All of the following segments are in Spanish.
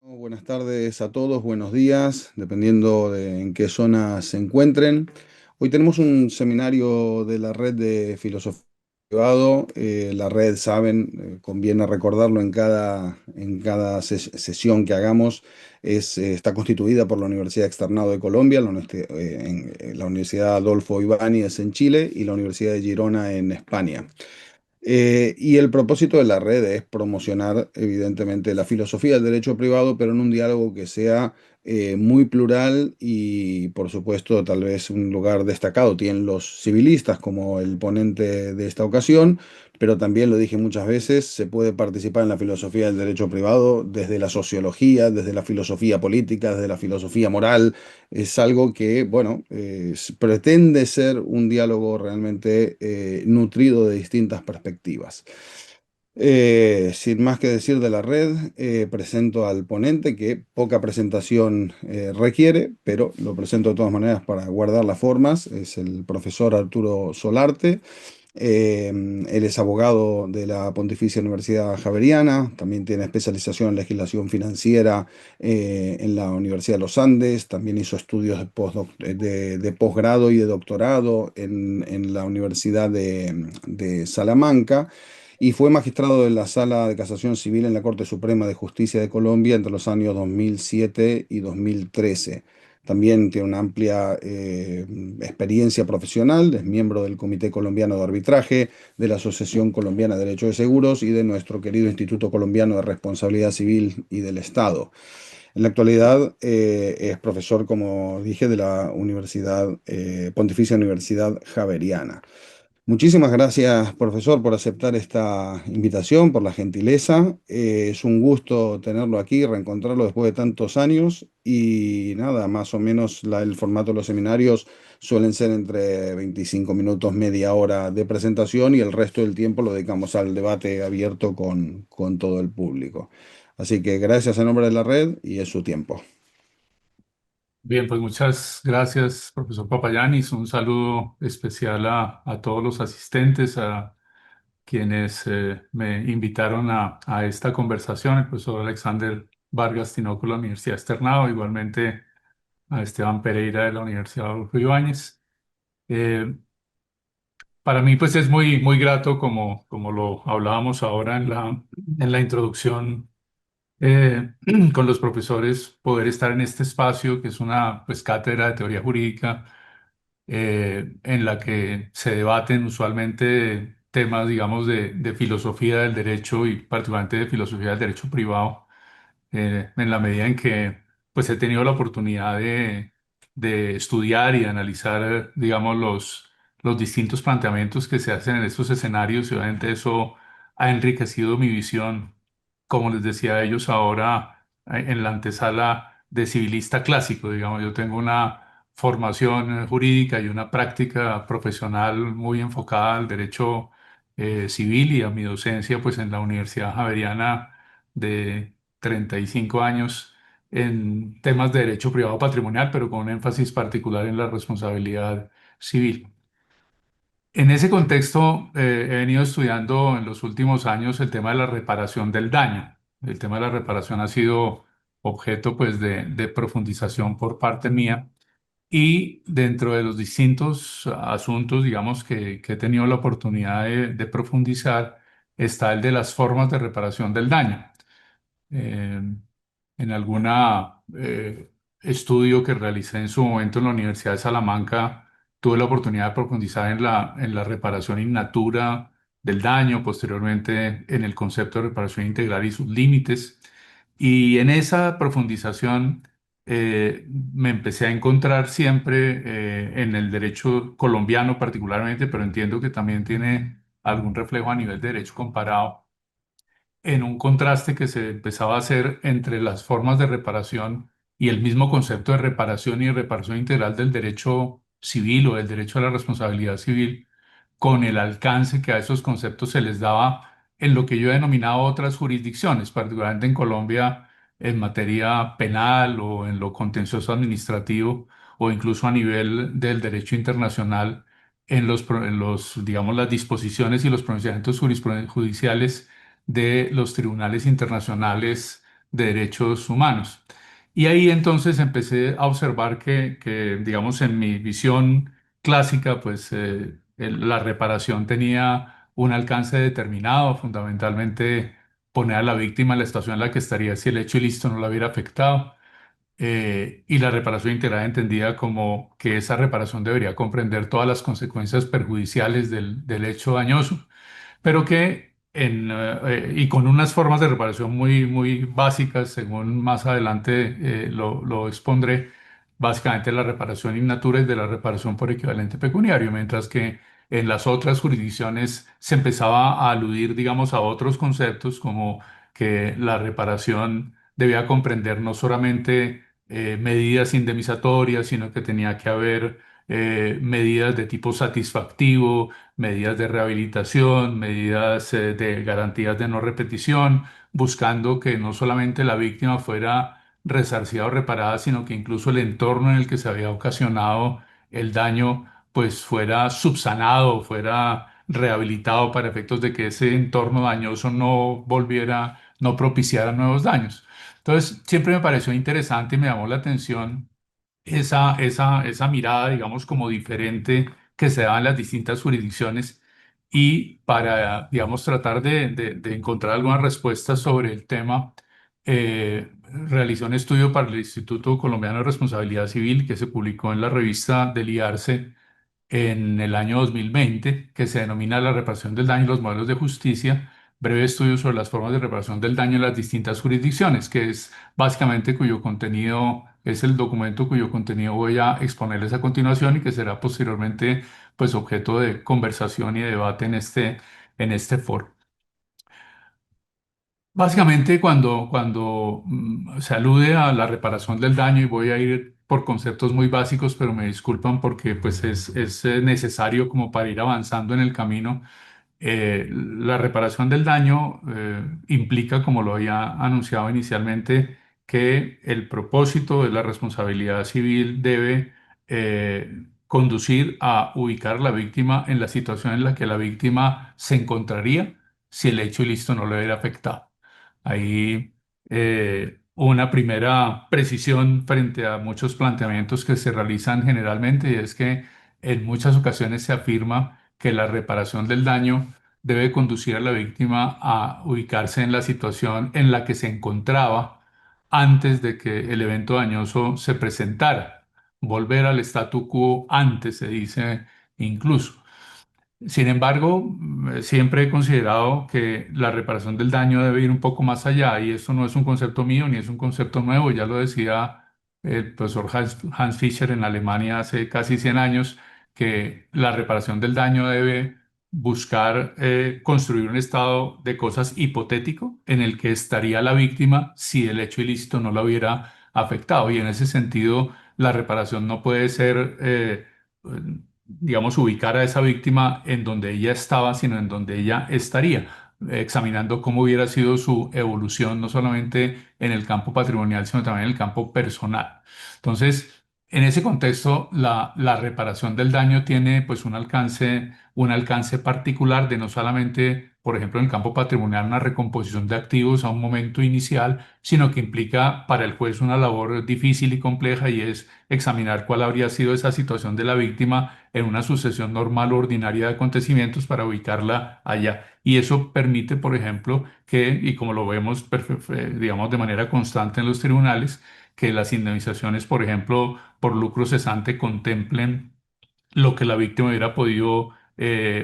Buenas tardes a todos, buenos días, dependiendo de en qué zona se encuentren. Hoy tenemos un seminario de la red de filosofía privado. La red, saben, conviene recordarlo en cada sesión que hagamos, está constituida por la Universidad Externado de Colombia, la Universidad Adolfo Ibáñez en Chile y la Universidad de Girona en España. Y el propósito de la red es promocionar, evidentemente, la filosofía del derecho privado, pero en un diálogo que sea muy plural y, por supuesto, tal vez un lugar destacado tienen los civilistas como el ponente de esta ocasión, pero también, lo dije muchas veces, se puede participar en la filosofía del derecho privado desde la sociología, desde la filosofía política, desde la filosofía moral. Es algo que, bueno, pretende ser un diálogo realmente nutrido de distintas perspectivas. Sin más que decir de la red, presento al ponente que poca presentación requiere, pero lo presento de todas maneras para guardar las formas. Es el profesor Arturo Solarte. Él es abogado de la Pontificia Universidad Javeriana, también tiene especialización en legislación financiera en la Universidad de los Andes, también hizo estudios de posgrado y de doctorado en la Universidad de Salamanca y fue magistrado de la Sala de Casación Civil en la Corte Suprema de Justicia de Colombia entre los años 2007 y 2013. También tiene una amplia experiencia profesional, es miembro del Comité Colombiano de Arbitraje, de la Asociación Colombiana de Derecho de Seguros y de nuestro querido Instituto Colombiano de Responsabilidad Civil y del Estado. En la actualidad es profesor, como dije, de la Pontificia Universidad Javeriana. Muchísimas gracias, profesor, por aceptar esta invitación, por la gentileza. Es un gusto tenerlo aquí, reencontrarlo después de tantos años. Y nada, más o menos el formato de los seminarios suelen ser entre 25 minutos, media hora de presentación y el resto del tiempo lo dedicamos al debate abierto con todo el público. Así que gracias en nombre de la red y es su tiempo. Bien, pues muchas gracias, profesor Papayanis. Un saludo especial a todos los asistentes, a quienes me invitaron a esta conversación, el profesor Alexander Vargas Tinoco de la Universidad Externado, igualmente a Esteban Pereira de la Universidad Adolfo Ibáñez. Eh, para mí, pues es muy grato, como lo hablábamos ahora en la introducción con los profesores, poder estar en este espacio que es una pues, cátedra de teoría jurídica en la que se debaten usualmente temas, digamos, de filosofía del derecho y particularmente de filosofía del derecho privado, en la medida en que pues he tenido la oportunidad de estudiar y de analizar, digamos, los distintos planteamientos que se hacen en estos escenarios y obviamente eso ha enriquecido mi visión, como les decía a ellos ahora en la antesala de civilista clásico, digamos, yo tengo una formación jurídica y una práctica profesional muy enfocada al derecho civil y a mi docencia pues en la Universidad Javeriana de 35 años en temas de derecho privado patrimonial, pero con un énfasis particular en la responsabilidad civil. En ese contexto, he venido estudiando en los últimos años el tema de la reparación del daño. El tema de la reparación ha sido objeto pues, de profundización por parte mía y dentro de los distintos asuntos, digamos, que he tenido la oportunidad de profundizar, está el de las formas de reparación del daño. Eh, en alguna estudio que realicé en su momento en la Universidad de Salamanca, tuve la oportunidad de profundizar en la reparación in natura del daño, posteriormente en el concepto de reparación integral y sus límites. Y en esa profundización me empecé a encontrar siempre en el derecho colombiano particularmente, pero entiendo que también tiene algún reflejo a nivel de derecho comparado en un contraste que se empezaba a hacer entre las formas de reparación y el mismo concepto de reparación y de reparación integral del derecho civil o del derecho a la responsabilidad civil, con el alcance que a esos conceptos se les daba en lo que yo he denominado otras jurisdicciones, particularmente en Colombia en materia penal o en lo contencioso administrativo o incluso a nivel del derecho internacional en los, digamos, las disposiciones y los pronunciamientos judiciales de los tribunales internacionales de Derechos Humanos. Y ahí entonces empecé a observar que, digamos, en mi visión clásica, pues la reparación tenía un alcance determinado, fundamentalmente poner a la víctima en la situación en la que estaría si el hecho ilícito no la hubiera afectado. Y la reparación integral entendida como que esa reparación debería comprender todas las consecuencias perjudiciales del hecho dañoso, pero y con unas formas de reparación muy básicas, según más adelante lo expondré. Básicamente la reparación in natura es de la reparación por equivalente pecuniario, mientras que en las otras jurisdicciones se empezaba a aludir, digamos, a otros conceptos como que la reparación debía comprender no solamente medidas indemnizatorias, sino que tenía que haber medidas de tipo satisfactivo, medidas de rehabilitación, medidas de garantías de no repetición, buscando que no solamente la víctima fuera resarcida o reparada, sino que incluso el entorno en el que se había ocasionado el daño, pues fuera subsanado, fuera rehabilitado para efectos de que ese entorno dañoso no volviera, no propiciara nuevos daños. Entonces, siempre me pareció interesante y me llamó la atención esa mirada, digamos, como diferente que se da en las distintas jurisdicciones y para, digamos, tratar de encontrar algunas respuestas sobre el tema, realicé un estudio para el Instituto Colombiano de Responsabilidad Civil que se publicó en la revista del IARCE en el año 2020, que se denomina La reparación del daño y los modelos de justicia, breve estudio sobre las formas de reparación del daño en las distintas jurisdicciones, que es básicamente cuyo contenido es el documento cuyo contenido voy a exponerles a continuación y que será posteriormente pues objeto de conversación y debate en este foro. Básicamente, cuando se alude a la reparación del daño, y voy a ir por conceptos muy básicos, pero me disculpan porque pues es necesario como para ir avanzando en el camino. La reparación del daño implica, como lo había anunciado inicialmente, que el propósito de la responsabilidad civil debe conducir a ubicar a la víctima en la situación en la que la víctima se encontraría si el hecho ilícito no le hubiera afectado. Ahí una primera precisión frente a muchos planteamientos que se realizan generalmente, y es que en muchas ocasiones se afirma que la reparación del daño debe conducir a la víctima a ubicarse en la situación en la que se encontraba antes de que el evento dañoso se presentara. Volver al statu quo antes, se dice incluso. Sin embargo, siempre he considerado que la reparación del daño debe ir un poco más allá y esto no es un concepto mío ni es un concepto nuevo, ya lo decía el profesor Hans Fischer en Alemania hace casi 100 años, que la reparación del daño debe buscar construir un estado de cosas hipotético en el que estaría la víctima si el hecho ilícito no la hubiera afectado, y en ese sentido la reparación no puede ser digamos, ubicar a esa víctima en donde ella estaba, sino en donde ella estaría, examinando cómo hubiera sido su evolución, no solamente en el campo patrimonial, sino también en el campo personal. Entonces, en ese contexto, la reparación del daño tiene pues un alcance particular de no solamente, por ejemplo, en el campo patrimonial, una recomposición de activos a un momento inicial, sino que implica para el juez una labor difícil y compleja, y es examinar cuál habría sido esa situación de la víctima en una sucesión normal o ordinaria de acontecimientos para ubicarla allá. Y eso permite, por ejemplo, y como lo vemos, digamos, de manera constante en los tribunales, que las indemnizaciones, por ejemplo, por lucro cesante contemplen lo que la víctima hubiera podido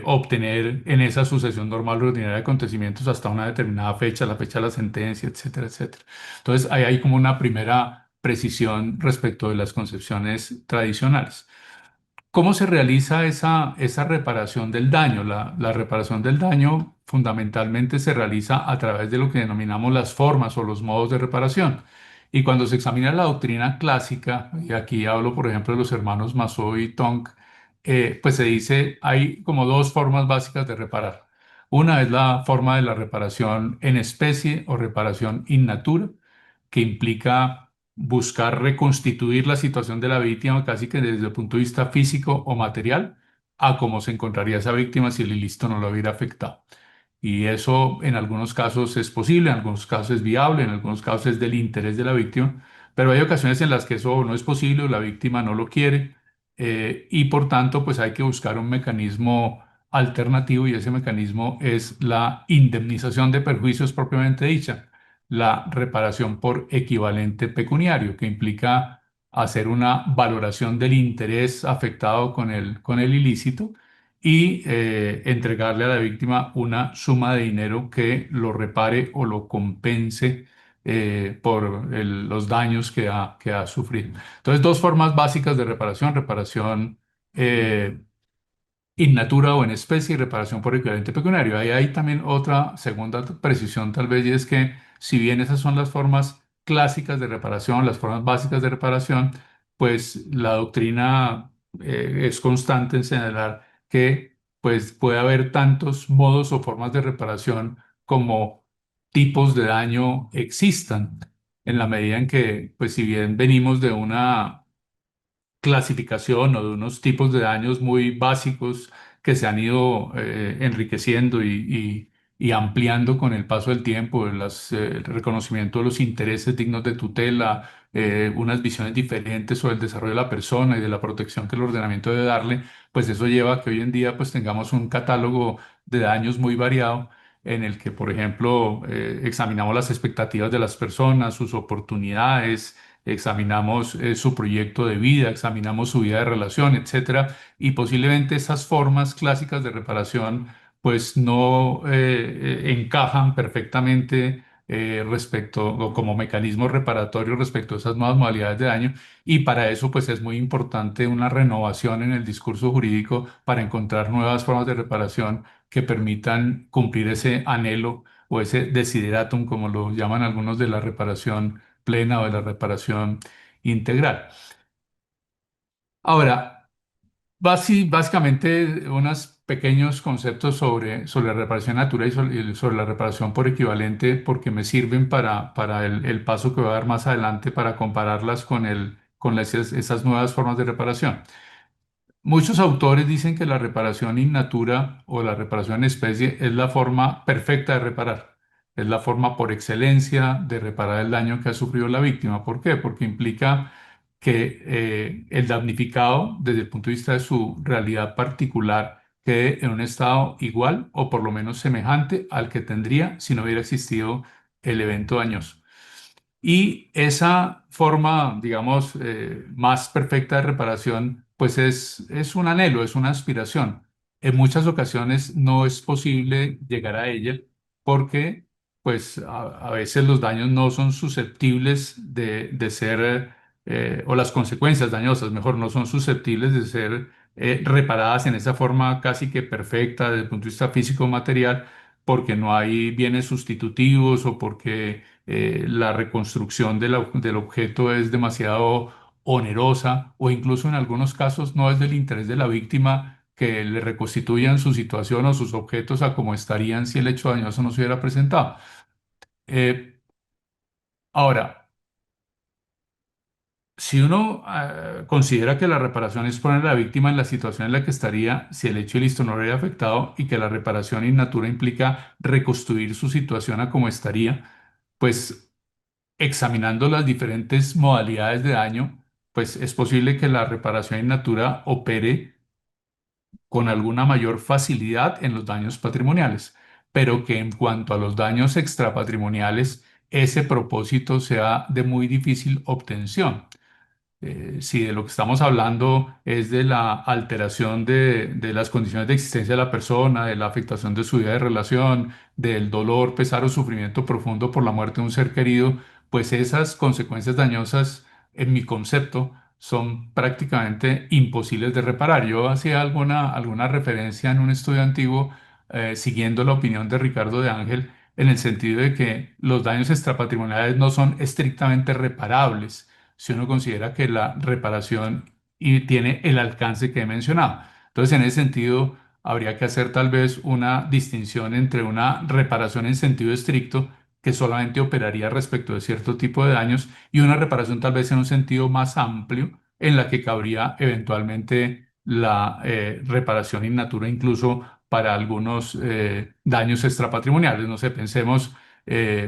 obtener en esa sucesión normal o ordinaria de acontecimientos hasta una determinada fecha, la fecha de la sentencia, etcétera, etcétera. Entonces, ahí hay como una primera precisión respecto de las concepciones tradicionales. ¿Cómo se realiza esa reparación del daño? La reparación del daño fundamentalmente se realiza a través de lo que denominamos las formas o los modos de reparación. Y cuando se examina la doctrina clásica, y aquí hablo por ejemplo de los hermanos Massot y Tonk, pues se dice hay como dos formas básicas de reparar. Una es la forma de la reparación en especie o reparación in natura, que implica buscar reconstituir la situación de la víctima casi que desde el punto de vista físico o material a cómo se encontraría esa víctima si el ilícito no lo hubiera afectado. Y eso en algunos casos es posible, en algunos casos es viable, en algunos casos es del interés de la víctima, pero hay ocasiones en las que eso no es posible o la víctima no lo quiere, y por tanto pues hay que buscar un mecanismo alternativo, y ese mecanismo es la indemnización de perjuicios propiamente dicha, la reparación por equivalente pecuniario, que implica hacer una valoración del interés afectado con el ilícito y entregarle a la víctima una suma de dinero que lo repare o lo compense por los daños que ha sufrido. Entonces, dos formas básicas de reparación: reparación in natura o en especie y reparación por equivalente pecuniario. Ahí hay también otra segunda precisión tal vez, y es que si bien esas son las formas clásicas de reparación, las formas básicas de reparación, pues la doctrina es constante en señalar que pues puede haber tantos modos o formas de reparación como tipos de daño existan, en la medida en que pues si bien venimos de una clasificación o de unos tipos de daños muy básicos que se han ido enriqueciendo y ampliando con el paso del tiempo, el reconocimiento de los intereses dignos de tutela, unas visiones diferentes sobre el desarrollo de la persona y de la protección que el ordenamiento debe darle, pues eso lleva a que hoy en día pues tengamos un catálogo de daños muy variado, en el que, por ejemplo, examinamos las expectativas de las personas, sus oportunidades, examinamos su proyecto de vida, examinamos su vida de relación, etcétera, y posiblemente esas formas clásicas de reparación pues no encajan perfectamente respecto o como mecanismo reparatorio respecto a esas nuevas modalidades de daño, y para eso pues es muy importante una renovación en el discurso jurídico para encontrar nuevas formas de reparación que permitan cumplir ese anhelo o ese desideratum, como lo llaman algunos, de la reparación plena o de la reparación integral. Ahora, básicamente unos pequeños conceptos sobre la reparación natural y sobre la reparación por equivalente, porque me sirven para el paso que voy a dar más adelante para compararlas con esas nuevas formas de reparación. Muchos autores dicen que la reparación in natura o la reparación en especie es la forma perfecta de reparar. Es la forma por excelencia de reparar el daño que ha sufrido la víctima. ¿Por qué? Porque implica que el damnificado, desde el punto de vista de su realidad particular, quede en un estado igual o por lo menos semejante al que tendría si no hubiera existido el evento dañoso. Y esa forma, digamos, más perfecta de reparación, pues es un anhelo, es una aspiración. En muchas ocasiones no es posible llegar a ella porque, pues, a veces los daños no son susceptibles de ser, o las consecuencias dañosas, mejor, no son susceptibles de ser reparadas en esa forma casi que perfecta desde el punto de vista físico-material, porque no hay bienes sustitutivos o porque la reconstrucción del objeto es demasiado onerosa, o incluso en algunos casos no es del interés de la víctima que le reconstituyan su situación o sus objetos a como estarían si el hecho dañoso no se hubiera presentado. Eh, ahora, si uno considera que la reparación es poner a la víctima en la situación en la que estaría si el hecho listo no le hubiera afectado, y que la reparación in natura implica reconstruir su situación a como estaría, pues examinando las diferentes modalidades de daño, pues es posible que la reparación in natura opere con alguna mayor facilidad en los daños patrimoniales, pero que en cuanto a los daños extrapatrimoniales, ese propósito sea de muy difícil obtención. Si de lo que estamos hablando es de la alteración de las condiciones de existencia de la persona, de la afectación de su vida de relación, del dolor, pesar o sufrimiento profundo por la muerte de un ser querido, pues esas consecuencias dañosas, en mi concepto, son prácticamente imposibles de reparar. Yo hacía alguna referencia en un estudio antiguo, siguiendo la opinión de Ricardo de Ángel, en el sentido de que los daños extrapatrimoniales no son estrictamente reparables si uno considera que la reparación tiene el alcance que he mencionado. Entonces, en ese sentido, habría que hacer tal vez una distinción entre una reparación en sentido estricto, que solamente operaría respecto de cierto tipo de daños, y una reparación tal vez en un sentido más amplio, en la que cabría eventualmente la reparación in natura, incluso para algunos daños extrapatrimoniales. No sé, pensemos,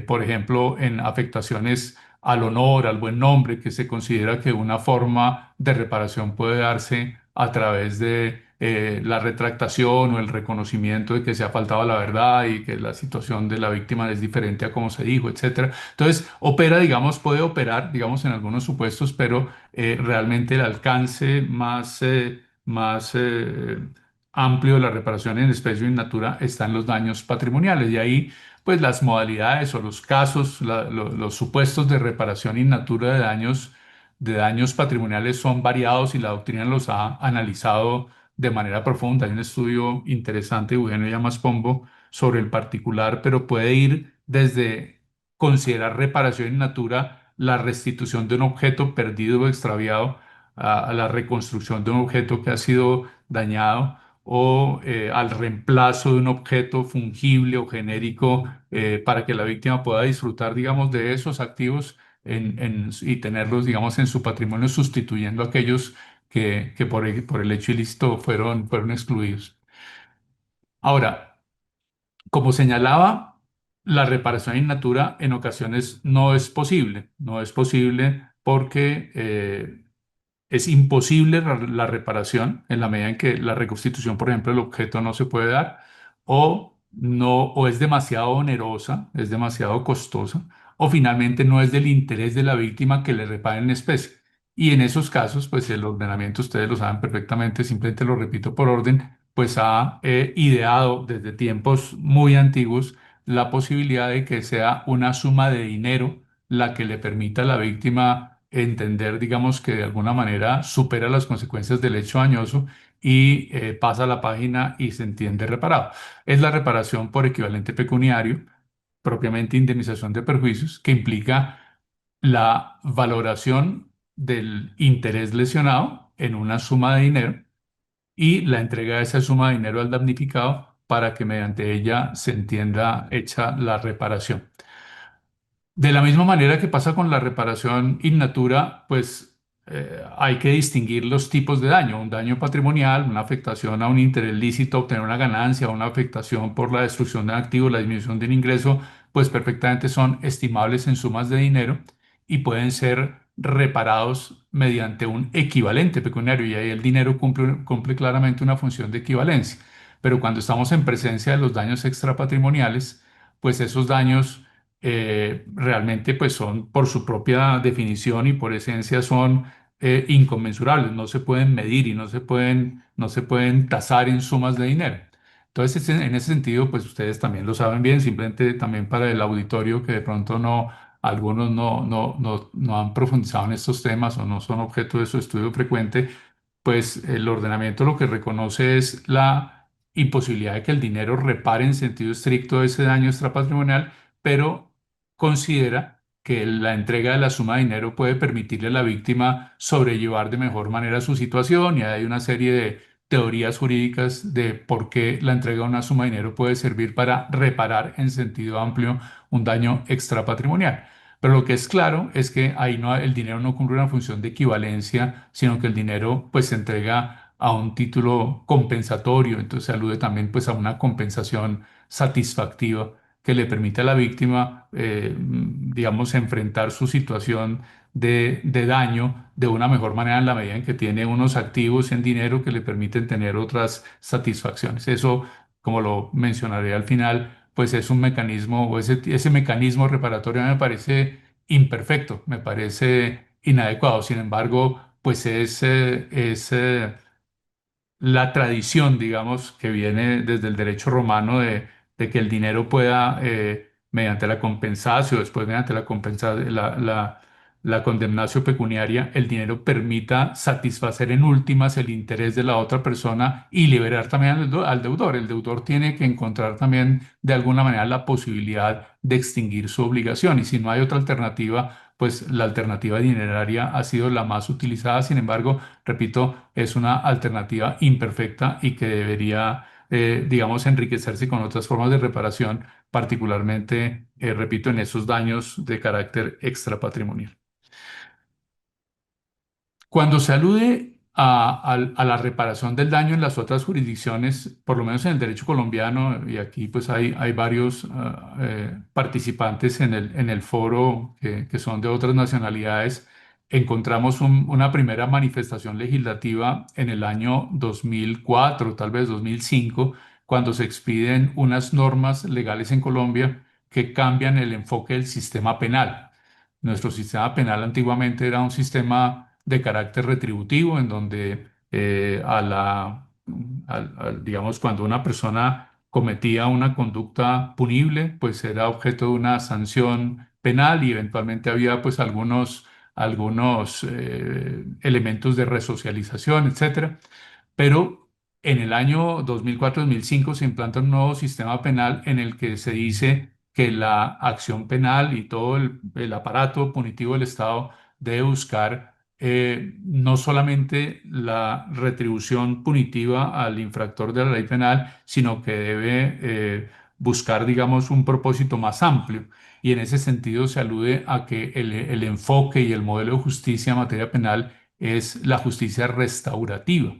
por ejemplo, en afectaciones al honor, al buen nombre, que se considera que una forma de reparación puede darse a través de la retractación o el reconocimiento de que se ha faltado a la verdad y que la situación de la víctima es diferente a como se dijo, etcétera. Entonces, opera, digamos, puede operar, digamos, en algunos supuestos, pero realmente el alcance más amplio de la reparación en especie y en natura está en los daños patrimoniales. Y ahí, pues, las modalidades o los casos, los supuestos de reparación in natura de daños patrimoniales son variados y la doctrina los ha analizado de manera profunda. Hay un estudio interesante de Eugenio Llamas Pombo sobre el particular, pero puede ir desde considerar reparación in natura la restitución de un objeto perdido o extraviado a la reconstrucción de un objeto que ha sido dañado o al reemplazo de un objeto fungible o genérico para que la víctima pueda disfrutar, digamos, de esos activos y tenerlos, digamos, en su patrimonio, sustituyendo aquellos que por el hecho ilícito fueron excluidos. Ahora, como señalaba, la reparación in natura en ocasiones no es posible. No es posible porque es imposible la reparación en la medida en que la reconstitución, por ejemplo, del objeto no se puede dar o no o es demasiado onerosa, es demasiado costosa o finalmente no es del interés de la víctima que le reparen en especie. Y en esos casos, pues el ordenamiento, ustedes lo saben perfectamente, simplemente lo repito por orden, pues ha ideado desde tiempos muy antiguos la posibilidad de que sea una suma de dinero la que le permita a la víctima entender, digamos, que de alguna manera supera las consecuencias del hecho dañoso y pasa la página y se entiende reparado. Es la reparación por equivalente pecuniario, propiamente indemnización de perjuicios, que implica la valoración del interés lesionado en una suma de dinero y la entrega de esa suma de dinero al damnificado para que mediante ella se entienda hecha la reparación. De la misma manera que pasa con la reparación in natura, pues hay que distinguir los tipos de daño. Un daño patrimonial, una afectación a un interés lícito, obtener una ganancia, una afectación por la destrucción de un activo, la disminución del ingreso, pues perfectamente son estimables en sumas de dinero y pueden ser reparados mediante un equivalente pecuniario. Y ahí el dinero cumple claramente una función de equivalencia. Pero cuando estamos en presencia de los daños extrapatrimoniales, pues esos daños realmente pues son por su propia definición y por esencia son inconmensurables, no se pueden medir y no se pueden tasar en sumas de dinero. Entonces, en ese sentido, pues ustedes también lo saben bien, simplemente también para el auditorio que de pronto algunos no han profundizado en estos temas o no son objeto de su estudio frecuente, pues el ordenamiento lo que reconoce es la imposibilidad de que el dinero repare en sentido estricto ese daño extrapatrimonial, pero considera que la entrega de la suma de dinero puede permitirle a la víctima sobrellevar de mejor manera su situación y hay una serie de teorías jurídicas de por qué la entrega de una suma de dinero puede servir para reparar en sentido amplio un daño extrapatrimonial. Pero lo que es claro es que ahí no, el dinero no cumple una función de equivalencia, sino que el dinero pues se entrega a un título compensatorio, entonces se alude también pues a una compensación satisfactiva que le permite a la víctima, digamos, enfrentar su situación de daño de una mejor manera en la medida en que tiene unos activos en dinero que le permiten tener otras satisfacciones. Eso, como lo mencionaré al final, pues es un mecanismo, o ese mecanismo reparatorio me parece imperfecto, me parece inadecuado. Sin embargo, pues es la tradición, digamos, que viene desde el derecho romano de que el dinero pueda, mediante la compensatio, después mediante la condemnatio pecuniaria, el dinero permita satisfacer en últimas el interés de la otra persona y liberar también al deudor. El deudor tiene que encontrar también de alguna manera la posibilidad de extinguir su obligación y si no hay otra alternativa, pues la alternativa dineraria ha sido la más utilizada. Sin embargo, repito, es una alternativa imperfecta y que debería, digamos, enriquecerse con otras formas de reparación, particularmente, repito, en esos daños de carácter extrapatrimonial. Cuando se alude a la reparación del daño en las otras jurisdicciones, por lo menos en el derecho colombiano, y aquí pues hay varios participantes en el foro que son de otras nacionalidades. Encontramos una primera manifestación legislativa en el año 2004, tal vez 2005, cuando se expiden unas normas legales en Colombia que cambian el enfoque del sistema penal. Nuestro sistema penal antiguamente era un sistema de carácter retributivo, en donde digamos, cuando una persona cometía una conducta punible, pues era objeto de una sanción penal y eventualmente había pues algunos elementos de resocialización, etcétera. Pero en el año 2004-2005 se implanta un nuevo sistema penal en el que se dice que la acción penal y todo el aparato punitivo del Estado debe buscar no solamente la retribución punitiva al infractor de la ley penal, sino que debe buscar, digamos, un propósito más amplio. Y en ese sentido se alude a que el enfoque y el modelo de justicia en materia penal es la justicia restaurativa.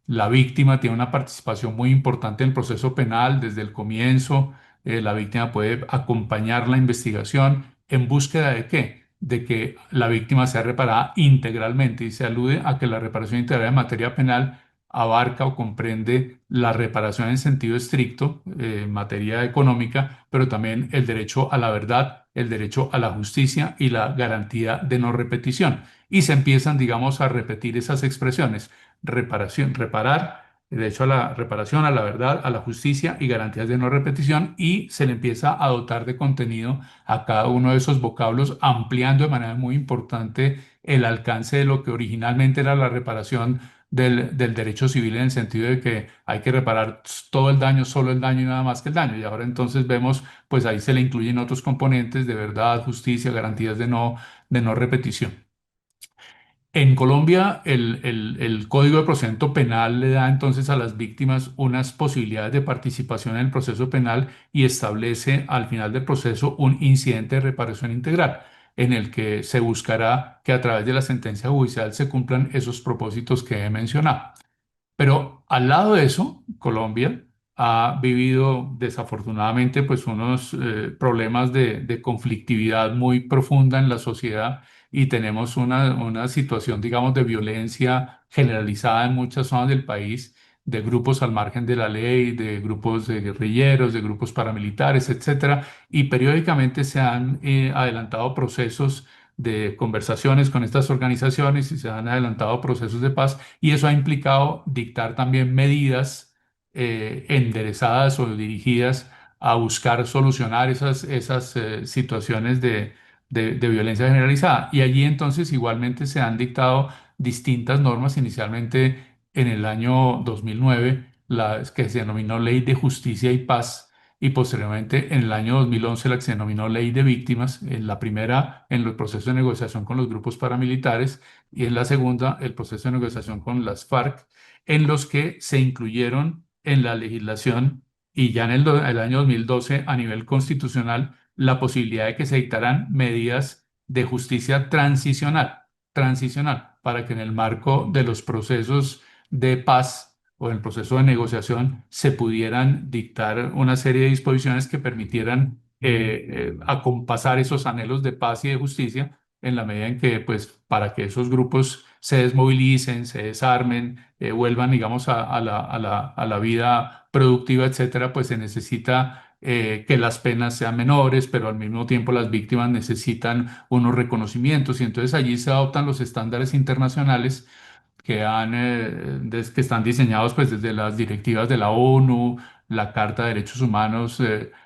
La víctima tiene una participación muy importante en el proceso penal desde el comienzo. La víctima puede acompañar la investigación en búsqueda de qué? De que la víctima sea reparada integralmente y se alude a que la reparación integral en materia penal abarca o comprende la reparación en sentido estricto, en materia económica, pero también el derecho a la verdad, el derecho a la justicia y la garantía de no repetición. Y se empiezan, digamos, a repetir esas expresiones: reparación, reparar, derecho a la reparación, a la verdad, a la justicia y garantías de no repetición, y se le empieza a dotar de contenido a cada uno de esos vocablos, ampliando de manera muy importante el alcance de lo que originalmente era la reparación del derecho civil, en el sentido de que hay que reparar todo el daño, solo el daño y nada más que el daño. Y ahora entonces vemos, pues ahí se le incluyen otros componentes de verdad, justicia, garantías de no repetición. En Colombia, el Código de Procedimiento Penal le da entonces a las víctimas unas posibilidades de participación en el proceso penal y establece al final del proceso un incidente de reparación integral, en el que se buscará que a través de la sentencia judicial se cumplan esos propósitos que he mencionado. Pero al lado de eso, Colombia ha vivido desafortunadamente pues unos problemas de conflictividad muy profunda en la sociedad, y tenemos una situación, digamos, de violencia generalizada en muchas zonas del país, de grupos al margen de la ley, de grupos de guerrilleros, de grupos paramilitares, etcétera. Y periódicamente se han adelantado procesos de conversaciones con estas organizaciones y se han adelantado procesos de paz, y eso ha implicado dictar también medidas enderezadas o dirigidas a buscar solucionar esas situaciones de violencia generalizada. Y allí entonces igualmente se han dictado distintas normas, inicialmente en el año 2009, la que se denominó Ley de Justicia y Paz, y posteriormente en el año 2011 la que se denominó Ley de Víctimas, en la primera en el proceso de negociación con los grupos paramilitares, y en la segunda el proceso de negociación con las FARC, en los que se incluyeron en la legislación y ya en el año 2012 a nivel constitucional la posibilidad de que se dictaran medidas de justicia transicional, para que en el marco de los procesos de paz o en el proceso de negociación se pudieran dictar una serie de disposiciones que permitieran acompasar esos anhelos de paz y de justicia, en la medida en que, pues, para que esos grupos se desmovilicen, se desarmen, vuelvan, digamos, a la vida productiva, etcétera, pues se necesita que las penas sean menores, pero al mismo tiempo las víctimas necesitan unos reconocimientos, y entonces allí se adoptan los estándares internacionales que están diseñados pues desde las directivas de la ONU, la Carta de Derechos Humanos,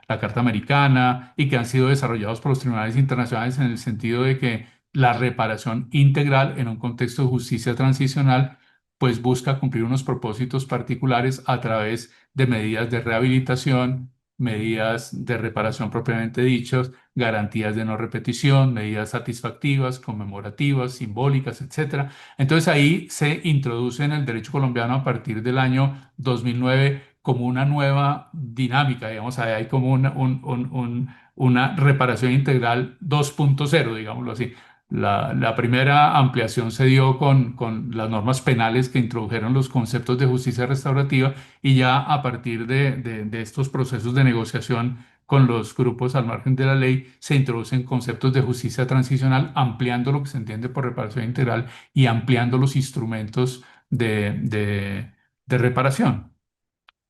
la Carta Americana, y que han sido desarrollados por los tribunales internacionales en el sentido de que la reparación integral en un contexto de justicia transicional pues busca cumplir unos propósitos particulares a través de medidas de rehabilitación, medidas de reparación propiamente dichas, garantías de no repetición, medidas satisfactivas, conmemorativas, simbólicas, etcétera. Entonces ahí se introduce en el derecho colombiano a partir del año 2009 como una nueva dinámica, digamos, ahí hay como una reparación integral 2.0, digámoslo así. La primera ampliación se dio con las normas penales que introdujeron los conceptos de justicia restaurativa y ya a partir de estos procesos de negociación con los grupos al margen de la ley se introducen conceptos de justicia transicional, ampliando lo que se entiende por reparación integral y ampliando los instrumentos de reparación.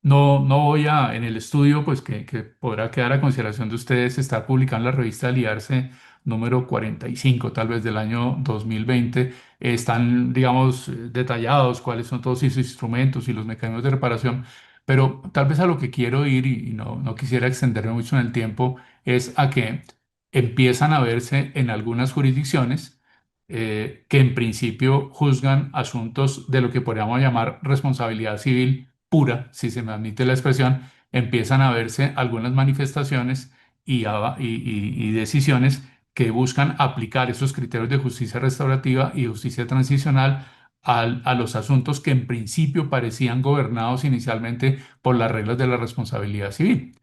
No voy a, en el estudio, pues que podrá quedar a consideración de ustedes, está publicando la revista Aliarse número 45, tal vez del año 2020. Están, digamos, detallados cuáles son todos esos instrumentos y los mecanismos de reparación, pero tal vez a lo que quiero ir, y no quisiera extenderme mucho en el tiempo, es a que empiezan a verse en algunas jurisdicciones que en principio juzgan asuntos de lo que podríamos llamar responsabilidad civil pura, si se me admite la expresión, empiezan a verse algunas manifestaciones y decisiones que buscan aplicar esos criterios de justicia restaurativa y justicia transicional a los asuntos que en principio parecían gobernados inicialmente por las reglas de la responsabilidad civil.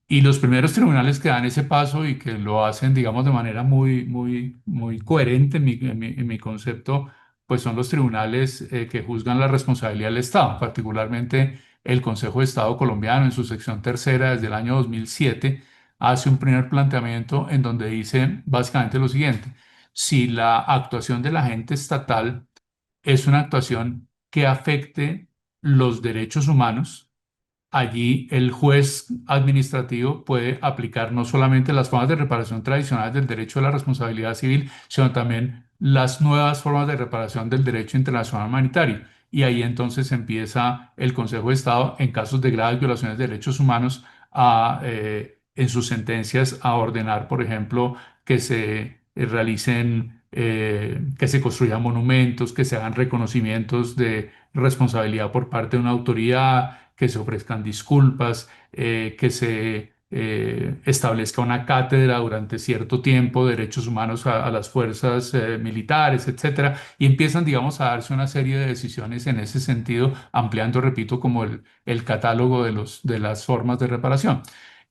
Y los primeros tribunales que dan ese paso y que lo hacen, digamos, de manera muy coherente en mi concepto, pues son los tribunales que juzgan la responsabilidad del Estado, particularmente el Consejo de Estado colombiano en su sección tercera desde el año 2007 hace un primer planteamiento en donde dice básicamente lo siguiente: si la actuación del agente estatal es una actuación que afecte los derechos humanos, allí el juez administrativo puede aplicar no solamente las formas de reparación tradicionales del derecho de la responsabilidad civil, sino también las nuevas formas de reparación del derecho internacional humanitario. Y ahí entonces empieza el Consejo de Estado, en casos de graves violaciones de derechos humanos, en sus sentencias a ordenar, por ejemplo, que se realicen, que se construyan monumentos, que se hagan reconocimientos de responsabilidad por parte de una autoridad, que se ofrezcan disculpas, que se establezca una cátedra durante cierto tiempo de derechos humanos a las fuerzas militares, etcétera, y empiezan, digamos, a darse una serie de decisiones en ese sentido, ampliando, repito, como el catálogo de las formas de reparación.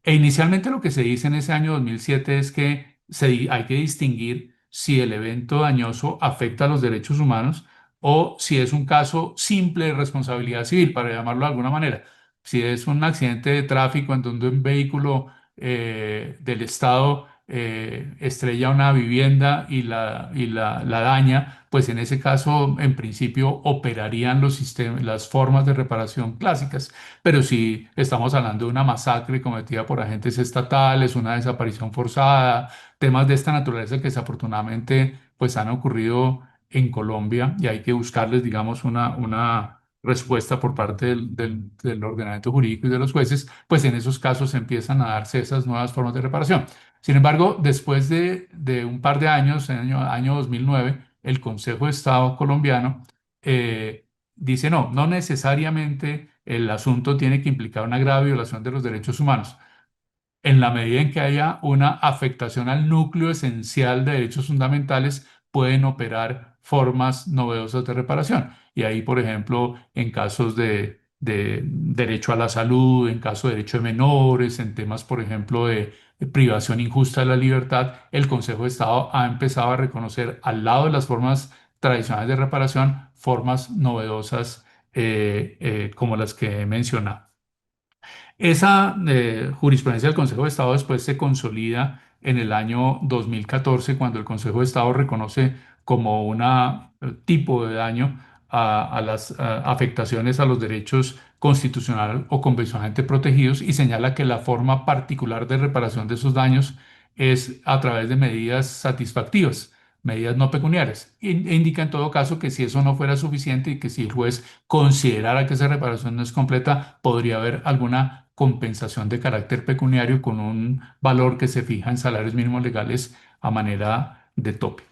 E inicialmente lo que se dice en ese año 2007 es que hay que distinguir si el evento dañoso afecta a los derechos humanos o si es un caso simple de responsabilidad civil, para llamarlo de alguna manera. Si es un accidente de tráfico en donde un vehículo del Estado estrella una vivienda y la daña, pues en ese caso, en principio, operarían los sistemas, las formas de reparación clásicas. Pero si estamos hablando de una masacre cometida por agentes estatales, una desaparición forzada, temas de esta naturaleza que desafortunadamente pues han ocurrido en Colombia y hay que buscarles, digamos, una respuesta por parte del ordenamiento jurídico y de los jueces, pues en esos casos empiezan a darse esas nuevas formas de reparación. Sin embargo, después de un par de años, en el año 2009, el Consejo de Estado colombiano dice no necesariamente el asunto tiene que implicar una grave violación de los derechos humanos en la medida en que haya una afectación al núcleo esencial de derechos fundamentales, pueden operar formas novedosas de reparación. Y ahí, por ejemplo, en casos de derecho a la salud, en caso de derecho de menores, en temas, por ejemplo, de privación injusta de la libertad, el Consejo de Estado ha empezado a reconocer, al lado de las formas tradicionales de reparación, formas novedosas como las que he mencionado. Esa jurisprudencia del Consejo de Estado después se consolida en el año 2014 cuando el Consejo de Estado reconoce como un tipo de daño a las afectaciones a los derechos constitucional o convencionalmente protegidos y señala que la forma particular de reparación de esos daños es a través de medidas satisfactivas, medidas no pecuniarias. E indica en todo caso que si eso no fuera suficiente y que si el juez considerara que esa reparación no es completa, podría haber alguna compensación de carácter pecuniario con un valor que se fija en salarios mínimos legales a manera de tope.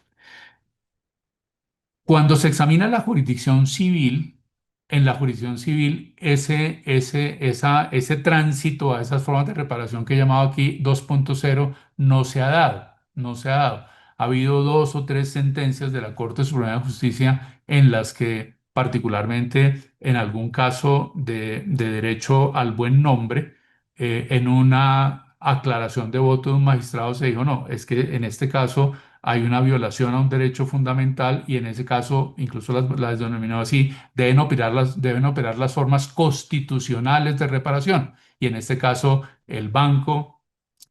Cuando se examina la jurisdicción civil, en la jurisdicción civil, ese tránsito a esas formas de reparación que he llamado aquí 2.0 no se ha dado, no se ha dado. Ha habido dos o tres sentencias de la Corte Suprema de Justicia en las que, particularmente en algún caso de derecho al buen nombre, en una aclaración de voto de un magistrado se dijo, no, es que en este caso hay una violación a un derecho fundamental y en ese caso, incluso las denominó así, deben operar las formas constitucionales de reparación. Y en este caso, el banco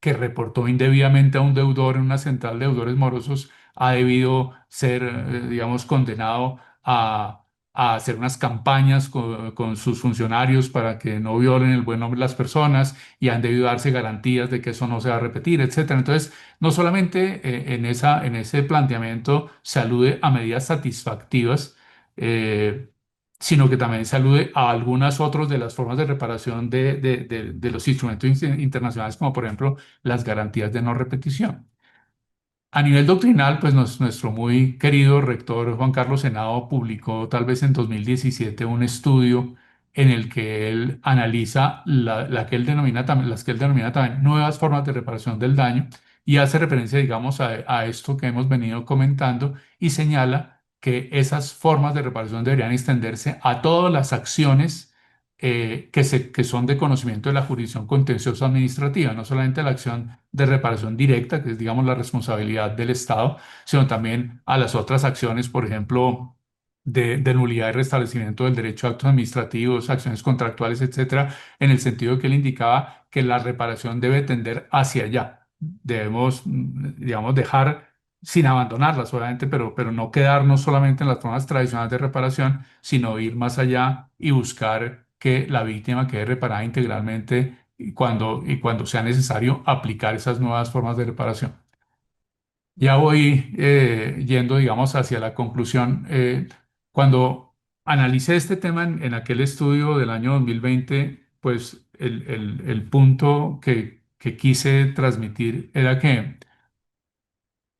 que reportó indebidamente a un deudor en una central de deudores morosos ha debido ser, digamos, condenado a hacer unas campañas con sus funcionarios para que no violen el buen nombre de las personas y han debido darse garantías de que eso no se va a repetir, etcétera. Entonces, no solamente en ese planteamiento se alude a medidas satisfactivas, eh, sino que también se alude a algunas otras de las formas de reparación de los instrumentos internacionales, como por ejemplo las garantías de no repetición. A nivel doctrinal, pues nuestro muy querido rector Juan Carlos Senado publicó tal vez en 2017 un estudio en el que él analiza las que él denomina también nuevas formas de reparación del daño y hace referencia, digamos, a esto que hemos venido comentando y señala que esas formas de reparación deberían extenderse a todas las acciones que son de conocimiento de la jurisdicción contencioso administrativa, no solamente la acción de reparación directa, que es, digamos, la responsabilidad del Estado, sino también a las otras acciones, por ejemplo, de nulidad y restablecimiento del derecho a actos administrativos, acciones contractuales, etcétera, en el sentido que él indicaba que la reparación debe tender hacia allá. Debemos, digamos, dejar sin abandonarlas, obviamente, pero no quedarnos solamente en las formas tradicionales de reparación, sino ir más allá y buscar que la víctima quede reparada integralmente y cuando sea necesario aplicar esas nuevas formas de reparación. Ya voy yendo, digamos, hacia la conclusión. Cuando analicé este tema en aquel estudio del año 2020, pues el punto que quise transmitir era que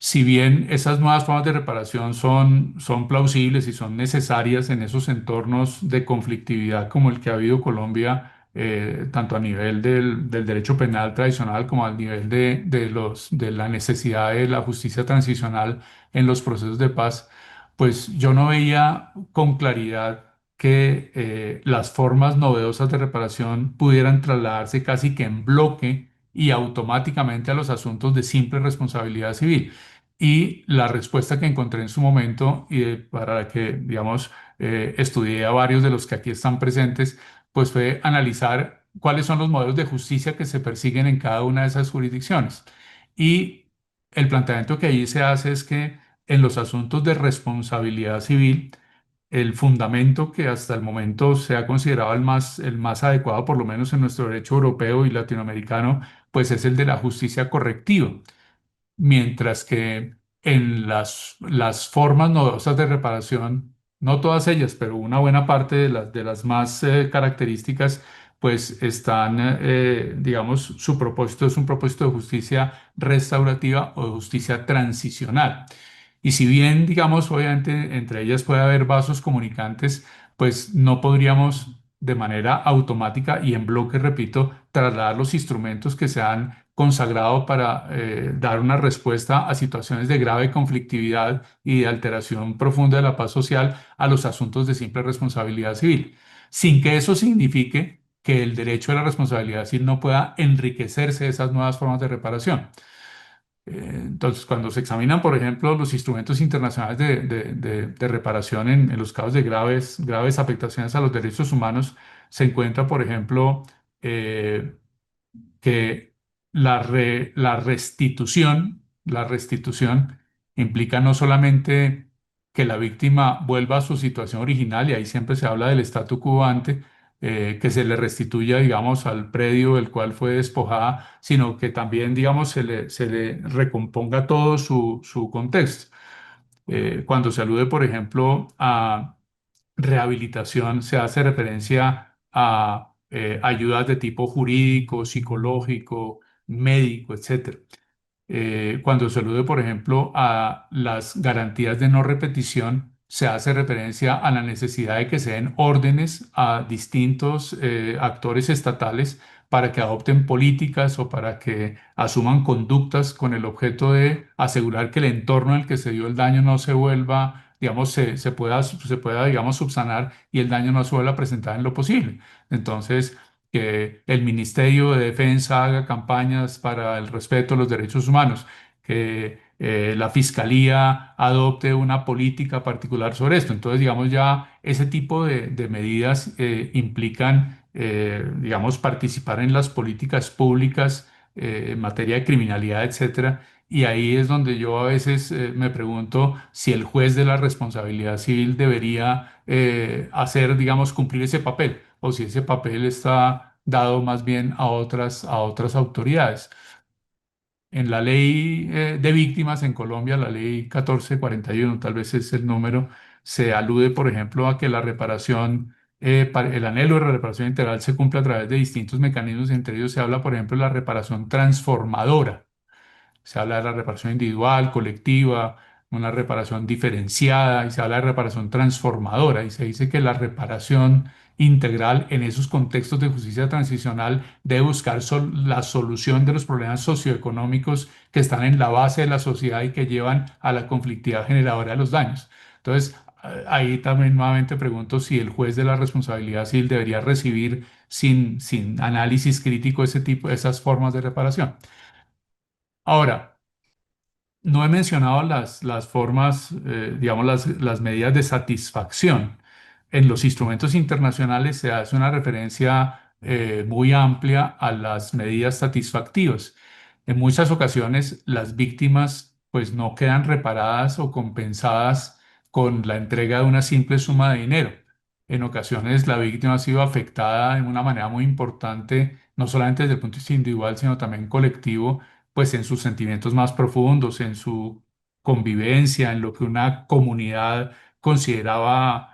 si bien esas nuevas formas de reparación son plausibles y son necesarias en esos entornos de conflictividad como el que ha habido Colombia, tanto a nivel del derecho penal tradicional como al nivel de la necesidad de la justicia transicional en los procesos de paz, pues yo no veía con claridad que las formas novedosas de reparación pudieran trasladarse casi que en bloque y automáticamente a los asuntos de simple responsabilidad civil. Y la respuesta que encontré en su momento, y para la que, digamos, estudié a varios de los que aquí están presentes, pues fue analizar cuáles son los modelos de justicia que se persiguen en cada una de esas jurisdicciones. Y el planteamiento que allí se hace es que en los asuntos de responsabilidad civil, el fundamento que hasta el momento se ha considerado el más adecuado, por lo menos en nuestro derecho europeo y latinoamericano, pues es el de la justicia correctiva, mientras que en las formas novedosas de reparación, no todas ellas, pero una buena parte de las más características, pues están, digamos, su propósito es un propósito de justicia restaurativa o de justicia transicional. Y si bien, digamos, obviamente entre ellas puede haber vasos comunicantes, pues no podríamos de manera automática y en bloque, repito, trasladar los instrumentos que se han consagrado para dar una respuesta a situaciones de grave conflictividad y de alteración profunda de la paz social a los asuntos de simple responsabilidad civil, sin que eso signifique que el derecho a la responsabilidad civil no pueda enriquecerse de esas nuevas formas de reparación. Entonces, cuando se examinan, por ejemplo, los instrumentos internacionales de reparación en los casos de graves afectaciones a los derechos humanos, se encuentra, por ejemplo, eh, que la restitución implica no solamente que la víctima vuelva a su situación original, y ahí siempre se habla del statu quo ante, que se le restituya, digamos, al predio del cual fue despojada, sino que también, digamos, se le recomponga todo su contexto. Cuando se alude, por ejemplo, a rehabilitación, se hace referencia a ayudas de tipo jurídico, psicológico, médico, etcétera. Cuando se alude, por ejemplo, a las garantías de no repetición, se hace referencia a la necesidad de que se den órdenes a distintos actores estatales para que adopten políticas o para que asuman conductas con el objeto de asegurar que el entorno en el que se dio el daño no se vuelva, digamos, se pueda, digamos, subsanar y el daño no se vuelva a presentar en lo posible. Entonces, que el Ministerio de Defensa haga campañas para el respeto de los derechos humanos, que la fiscalía adopte una política particular sobre esto. Entonces, digamos, ya ese tipo de medidas implican, digamos, participar en las políticas públicas en materia de criminalidad, etcétera. Y ahí es donde yo a veces me pregunto si el juez de la responsabilidad civil debería hacer, digamos, cumplir ese papel, o si ese papel está dado más bien a otras autoridades. En la ley de víctimas en Colombia, la ley 1441, tal vez es el número, se alude, por ejemplo, a que la reparación, el anhelo de la reparación integral se cumple a través de distintos mecanismos. Entre ellos se habla, por ejemplo, de la reparación transformadora. Se habla de la reparación individual, colectiva, una reparación diferenciada, y se habla de reparación transformadora, y se dice que la reparación integral en esos contextos de justicia transicional debe buscar la solución de los problemas socioeconómicos que están en la base de la sociedad y que llevan a la conflictividad generadora de los daños. Entonces, ahí también nuevamente pregunto si el juez de la responsabilidad civil debería recibir sin análisis crítico ese tipo, esas formas de reparación. Ahora, no he mencionado las formas, digamos, las medidas de satisfacción. En los instrumentos internacionales se hace una referencia muy amplia a las medidas satisfactivas. En muchas ocasiones las víctimas pues no quedan reparadas o compensadas con la entrega de una simple suma de dinero. En ocasiones la víctima ha sido afectada de una manera muy importante, no solamente desde el punto de vista individual, sino también colectivo, pues en sus sentimientos más profundos, en su convivencia, en lo que una comunidad consideraba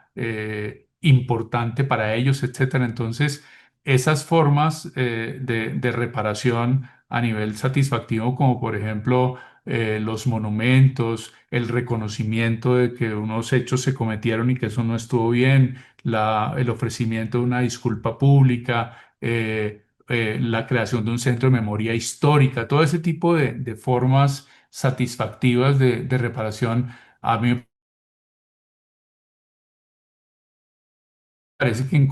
importante para ellos, etcétera. Entonces, esas formas de reparación a nivel satisfactivo, como por ejemplo los monumentos, el reconocimiento de que unos hechos se cometieron y que eso no estuvo bien, el ofrecimiento de una disculpa pública, la creación de un centro de memoria histórica, todo ese tipo de formas satisfactivas de reparación, a mí me parece que en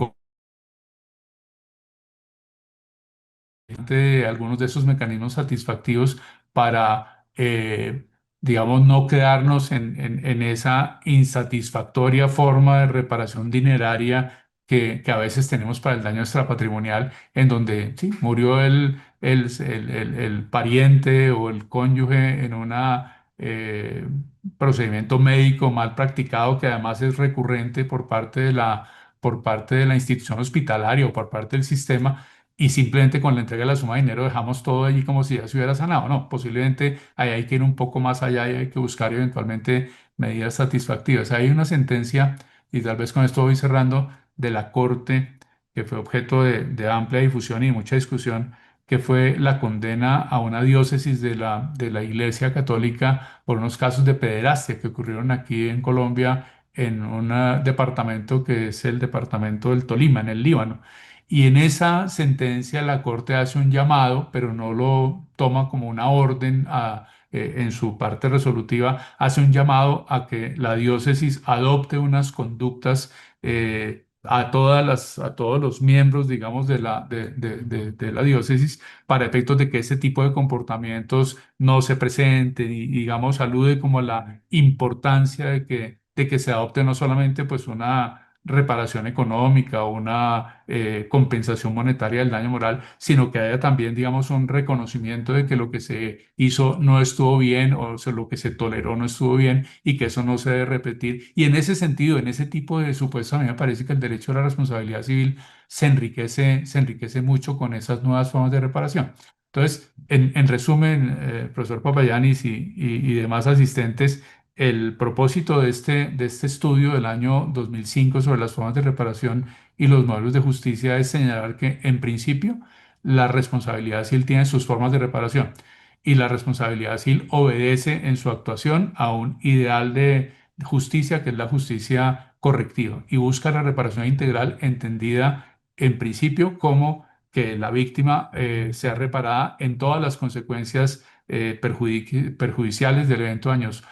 de algunos de esos mecanismos satisfactivos para, digamos, no quedarnos en esa insatisfactoria forma de reparación dineraria que a veces tenemos para el daño extrapatrimonial, en donde sí, murió el pariente o el cónyuge en un procedimiento médico mal practicado, que además es recurrente por parte de la institución hospitalaria o por parte del sistema, y simplemente con la entrega de la suma de dinero dejamos todo allí como si ya se hubiera sanado. No, posiblemente ahí hay que ir un poco más allá y hay que buscar eventualmente medidas satisfactivas. Hay una sentencia, y tal vez con esto voy cerrando, de la Corte, que fue objeto de amplia difusión y mucha discusión, que fue la condena a una diócesis de la Iglesia Católica por unos casos de pederastia que ocurrieron aquí en Colombia, en un departamento que es el departamento del Tolima, en el Líbano. Y en esa sentencia la Corte hace un llamado, pero no lo toma como una orden en su parte resolutiva, hace un llamado a que la diócesis adopte unas conductas a todos los miembros, digamos, de la diócesis, para efectos de que ese tipo de comportamientos no se presenten, y, digamos, alude como a la importancia de que se adopte no solamente pues una reparación económica o una compensación monetaria del daño moral, sino que haya también, digamos, un reconocimiento de que lo que se hizo no estuvo bien, o sea, lo que se toleró no estuvo bien, y que eso no se debe repetir. Y en ese sentido, en ese tipo de supuestos, a mí me parece que el derecho a la responsabilidad civil se enriquece mucho con esas nuevas formas de reparación. Entonces, en resumen, profesor Papayanis y demás asistentes, el propósito de este estudio del año 2005 sobre las formas de reparación y los modelos de justicia es señalar que, en principio, la responsabilidad civil tiene sus formas de reparación, y la responsabilidad civil obedece en su actuación a un ideal de justicia, que es la justicia correctiva, y busca la reparación integral, entendida en principio como que la víctima sea reparada en todas las consecuencias perjudiciales del evento dañoso.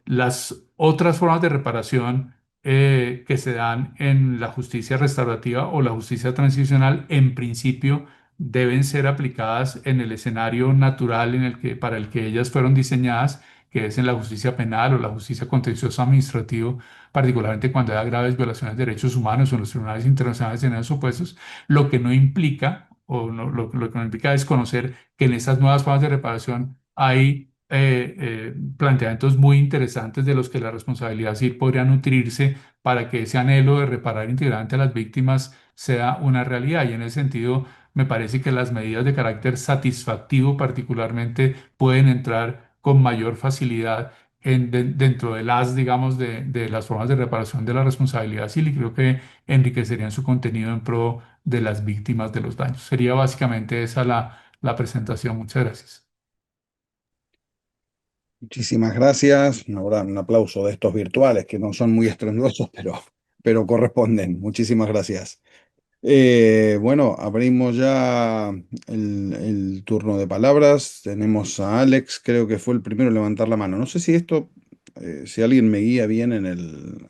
Las otras formas de reparación que se dan en la justicia restaurativa o la justicia transicional, en principio, deben ser aplicadas en el escenario natural para el que ellas fueron diseñadas, que es en la justicia penal o la justicia contencioso administrativo, particularmente cuando hay graves violaciones de derechos humanos o en los tribunales internacionales en esos supuestos, lo que no implica, lo que no implica es conocer que en estas nuevas formas de reparación hay planteamientos muy interesantes de los que la responsabilidad civil podría nutrirse para que ese anhelo de reparar íntegramente a las víctimas sea una realidad. Y en ese sentido, me parece que las medidas de carácter satisfactivo particularmente pueden entrar con mayor facilidad dentro de las, digamos, de las formas de reparación de la responsabilidad civil y creo que enriquecerían su contenido en pro de las víctimas de los daños. Sería básicamente esa la presentación. Muchas gracias. Muchísimas gracias. Ahora un aplauso de estos virtuales que no son muy estruendosos, pero corresponden. Muchísimas gracias. Bueno, abrimos ya el turno de palabras. Tenemos a Alex, creo que fue el primero en levantar la mano. No sé si esto, si alguien me guía bien en el...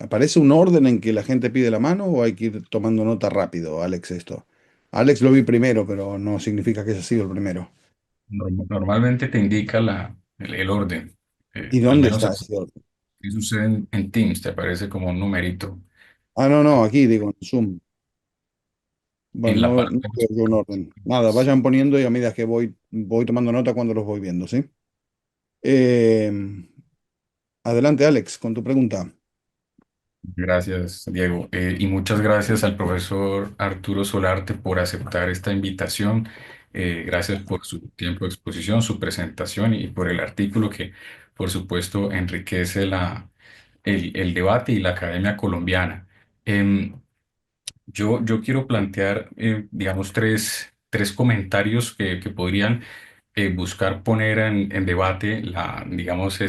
¿Aparece un orden en que la gente pide la mano o hay que ir tomando nota rápido, Alex, esto? Alex lo vi primero, pero no significa que haya sido el primero. Normalmente te indica el orden. ¿Y Al dónde menos está así ese orden? sucede en Teams, te aparece como un numerito Ah, no, no, aquí digo, en Zoom. Bueno, en la no, no parte. veo yo un orden. Nada, vayan poniendo y a medida que voy tomando nota cuando los voy viendo, ¿sí? Eh, Adelante, Alex, con tu pregunta. Gracias, Diego. Y muchas gracias al profesor Arturo Solarte por aceptar esta invitación. Gracias por su tiempo de exposición, su presentación y por el artículo que, por supuesto, enriquece el debate y la academia colombiana. Em, yo quiero plantear, digamos, tres comentarios que podrían buscar poner en debate digamos,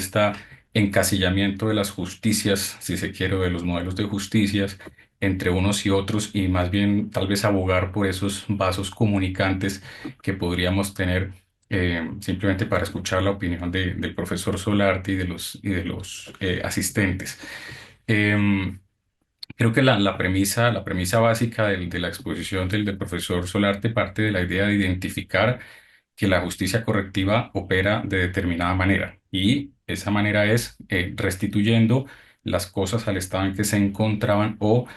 encasillamiento de las justicias, si se quiere, o de los modelos de justicias entre unos y otros, y más bien tal vez abogar por esos vasos comunicantes que podríamos tener simplemente para escuchar la opinión del profesor Solarte y de los asistentes. Em, Creo que la premisa básica de la exposición del profesor Solarte parte de la idea de identificar que la justicia correctiva opera de determinada manera y esa manera es restituyendo las cosas al estado en que se encontraban o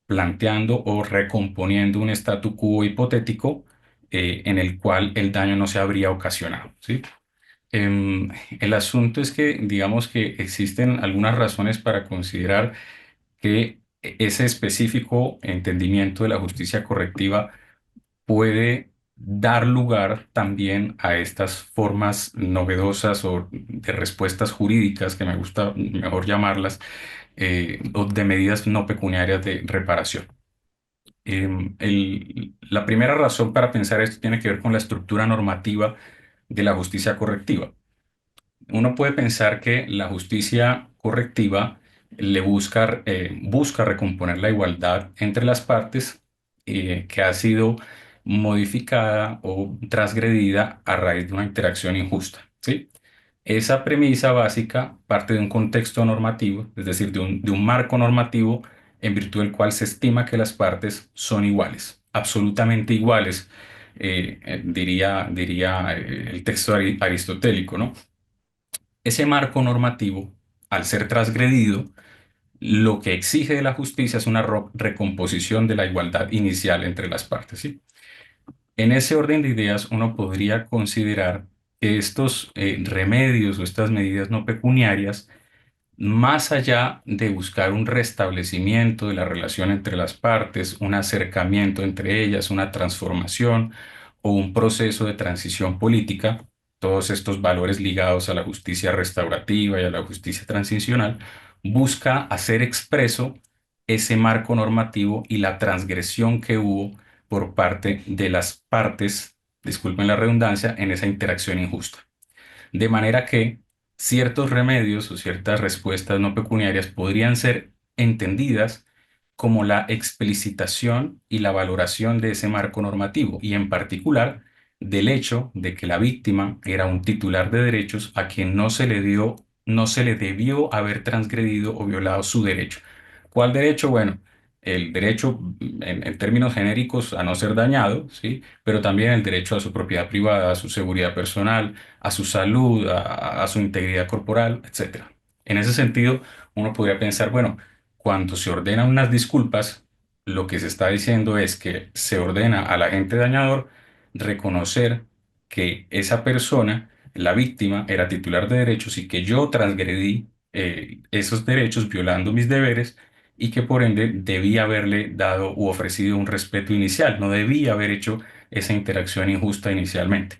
planteando o recomponiendo un statu quo hipotético en el cual el daño no se habría ocasionado, ¿sí? El asunto es que, digamos que existen algunas razones para considerar que ese específico entendimiento de la justicia correctiva puede dar lugar también a estas formas novedosas o de respuestas jurídicas, que me gusta mejor llamarlas, o de medidas no pecuniarias de reparación. La primera razón para pensar esto tiene que ver con la estructura normativa de la justicia correctiva. Uno puede pensar que la justicia correctiva busca recomponer la igualdad entre las partes que ha sido modificada o transgredida a raíz de una interacción injusta, ¿sí? Esa premisa básica parte de un contexto normativo, es decir, de un marco normativo en virtud del cual se estima que las partes son iguales, absolutamente iguales, diría el texto aristotélico, ¿no? Ese marco normativo, al ser transgredido, lo que exige de la justicia es una recomposición de la igualdad inicial entre las partes, ¿sí? En ese orden de ideas, uno podría considerar que estos remedios o estas medidas no pecuniarias más allá de buscar un restablecimiento de la relación entre las partes, un acercamiento entre ellas, una transformación o un proceso de transición política, todos estos valores ligados a la justicia restaurativa y a la justicia transicional, busca hacer expreso ese marco normativo y la transgresión que hubo por parte de las partes, disculpen la redundancia, en esa interacción injusta. De manera que ciertos remedios o ciertas respuestas no pecuniarias podrían ser entendidas como la explicitación y la valoración de ese marco normativo y en particular del hecho de que la víctima era un titular de derechos a quien no se le debió haber transgredido o violado su derecho. ¿Cuál derecho? Bueno, el derecho en términos genéricos a no ser dañado, ¿sí? Pero también el derecho a su propiedad privada, a su seguridad personal, a su salud, a su integridad corporal, etcétera. En ese sentido, uno podría pensar, bueno, cuando se ordenan unas disculpas, lo que se está diciendo es que se ordena al agente dañador reconocer que esa persona, la víctima, era titular de derechos y que yo transgredí esos derechos violando mis deberes y que por ende debía haberle dado u ofrecido un respeto inicial, no debía haber hecho esa interacción injusta inicialmente.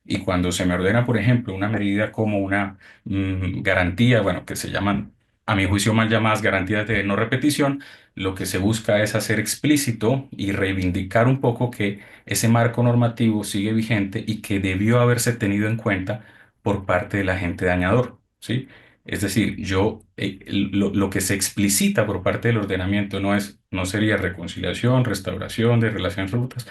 Y cuando se me ordena, por ejemplo, una medida como una garantía, bueno, que se llaman, a mi juicio, mal llamadas garantías de no repetición, lo que se busca es hacer explícito y reivindicar un poco que ese marco normativo sigue vigente y que debió haberse tenido en cuenta por parte del agente dañador, ¿sí? Es decir, lo que se explicita por parte del ordenamiento no sería reconciliación, restauración de relaciones rotas,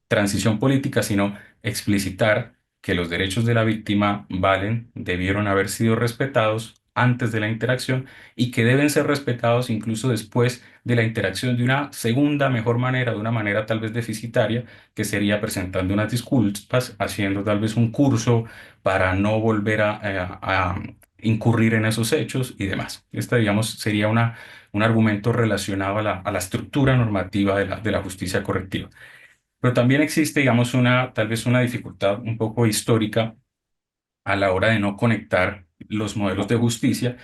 transición política, sino explicitar que los derechos de la víctima valen, debieron haber sido respetados antes de la interacción y que deben ser respetados incluso después de la interacción de una segunda mejor manera, de una manera tal vez deficitaria, que sería presentando unas disculpas, haciendo tal vez un curso para no volver a incurrir en esos hechos y demás. Este, digamos, sería un argumento relacionado a la estructura normativa de la justicia correctiva. Pero también existe, digamos, tal vez una dificultad un poco histórica a la hora de no conectar los modelos de justicia,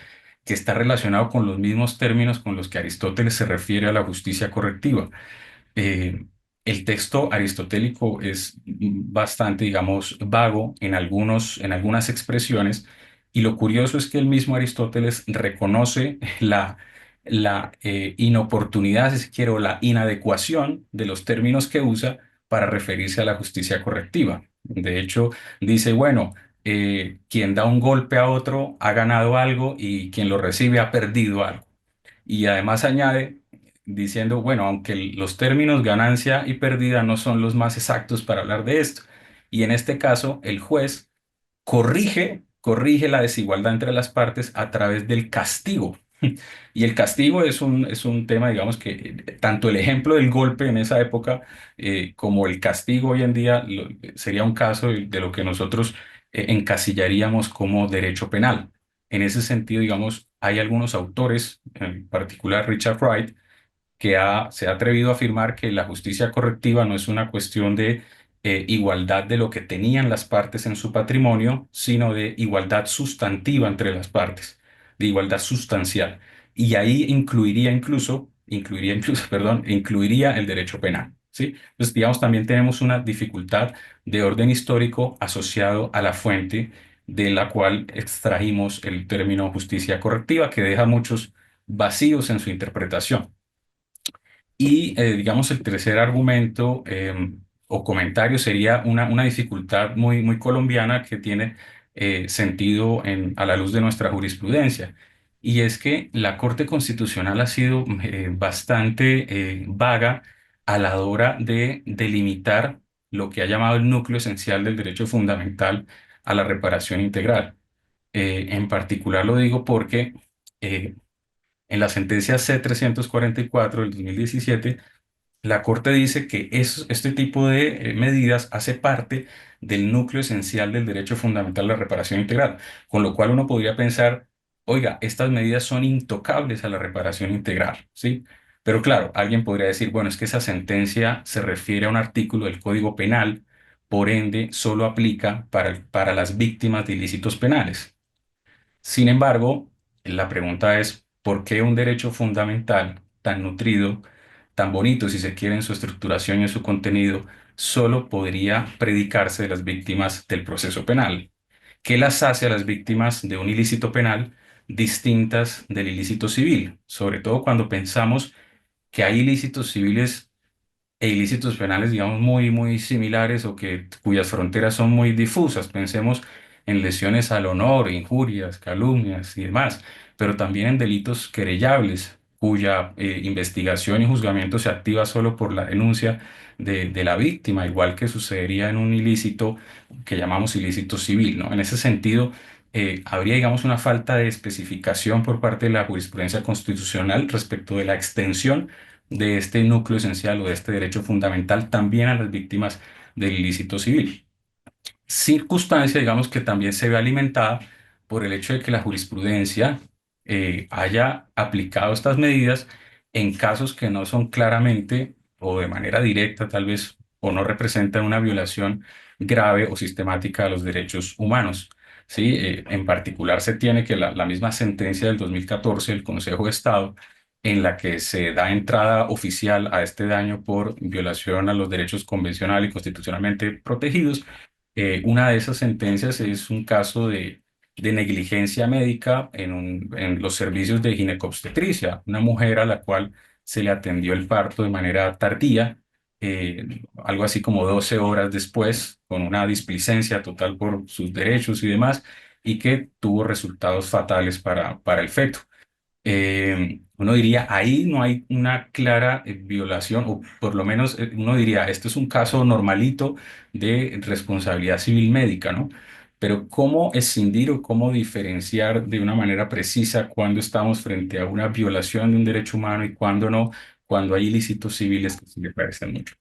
que está relacionado con los mismos términos con los que Aristóteles se refiere a la justicia correctiva. eh, el texto aristotélico es bastante, digamos, vago en algunas expresiones, y lo curioso es que el mismo Aristóteles reconoce la inoportunidad, si se quiere, o la inadecuación de los términos que usa para referirse a la justicia correctiva. De hecho, dice, bueno, quien da un golpe a otro ha ganado algo y quien lo recibe ha perdido algo. Y además añade diciendo, bueno, aunque los términos ganancia y pérdida no son los más exactos para hablar de esto. Y en este caso, el juez corrige la desigualdad entre las partes a través del castigo. Y el castigo es un tema, digamos, que tanto el ejemplo del golpe en esa época como el castigo hoy en día sería un caso de lo que nosotros encasillaríamos como derecho penal. En ese sentido, digamos, hay algunos autores, en particular Richard Wright, se ha atrevido a afirmar que la justicia correctiva no es una cuestión de igualdad de lo que tenían las partes en su patrimonio, sino de igualdad sustantiva entre las partes, de igualdad sustancial. Y ahí perdón, incluiría el derecho penal, ¿sí? Entonces, digamos, también tenemos una dificultad de orden histórico asociado a la fuente de la cual extrajimos el término justicia correctiva, que deja muchos vacíos en su interpretación. Y digamos, el tercer argumento o comentario sería una dificultad muy colombiana que tiene sentido a la luz de nuestra jurisprudencia. Y es que la Corte Constitucional ha sido bastante vaga a la hora de delimitar lo que ha llamado el núcleo esencial del derecho fundamental a la reparación integral. En particular lo digo porque eh, en la sentencia C-344 del 2017, la Corte dice que este tipo de medidas hace parte del núcleo esencial del derecho fundamental a la reparación integral, con lo cual uno podría pensar, oiga, estas medidas son intocables a la reparación integral, ¿sí? Pero claro, alguien podría decir, bueno, es que esa sentencia se refiere a un artículo del Código Penal, por ende, solo aplica para las víctimas de ilícitos penales. Sin embargo, la pregunta es, ¿por qué un derecho fundamental tan nutrido, tan bonito si se quiere en su estructuración y en su contenido, solo podría predicarse de las víctimas del proceso penal? ¿Qué las hace a las víctimas de un ilícito penal distintas del ilícito civil? Sobre todo cuando pensamos que hay ilícitos civiles e ilícitos penales, digamos, muy similares o cuyas fronteras son muy difusas. Pensemos en lesiones al honor, injurias, calumnias y demás, pero también en delitos querellables, cuya investigación y juzgamiento se activa solo por la denuncia de la víctima, igual que sucedería en un ilícito que llamamos ilícito civil, ¿no? En ese sentido, habría, digamos, una falta de especificación por parte de la jurisprudencia constitucional respecto de la extensión de este núcleo esencial o de este derecho fundamental también a las víctimas del ilícito civil. Circunstancia, digamos, que también se ve alimentada por el hecho de que la jurisprudencia haya aplicado estas medidas en casos que no son claramente o de manera directa, tal vez, o no representan una violación grave o sistemática de los derechos humanos. Sí, en particular se tiene que la misma sentencia del 2014 del Consejo de Estado, en la que se da entrada oficial a este daño por violación a los derechos convencional y constitucionalmente protegidos. Una de esas sentencias es un caso de negligencia médica en los servicios de ginecobstetricia, una mujer a la cual se le atendió el parto de manera tardía, algo así como 12 horas después, con una displicencia total por sus derechos y demás, y que tuvo resultados fatales para el feto. Uno diría, ahí no hay una clara violación, o por lo menos uno diría, esto es un caso normalito de responsabilidad civil médica, ¿no? Pero ¿cómo escindir o cómo diferenciar de una manera precisa cuando estamos frente a una violación de un derecho humano y cuándo no, cuando hay ilícitos civiles que se le parecen mucho?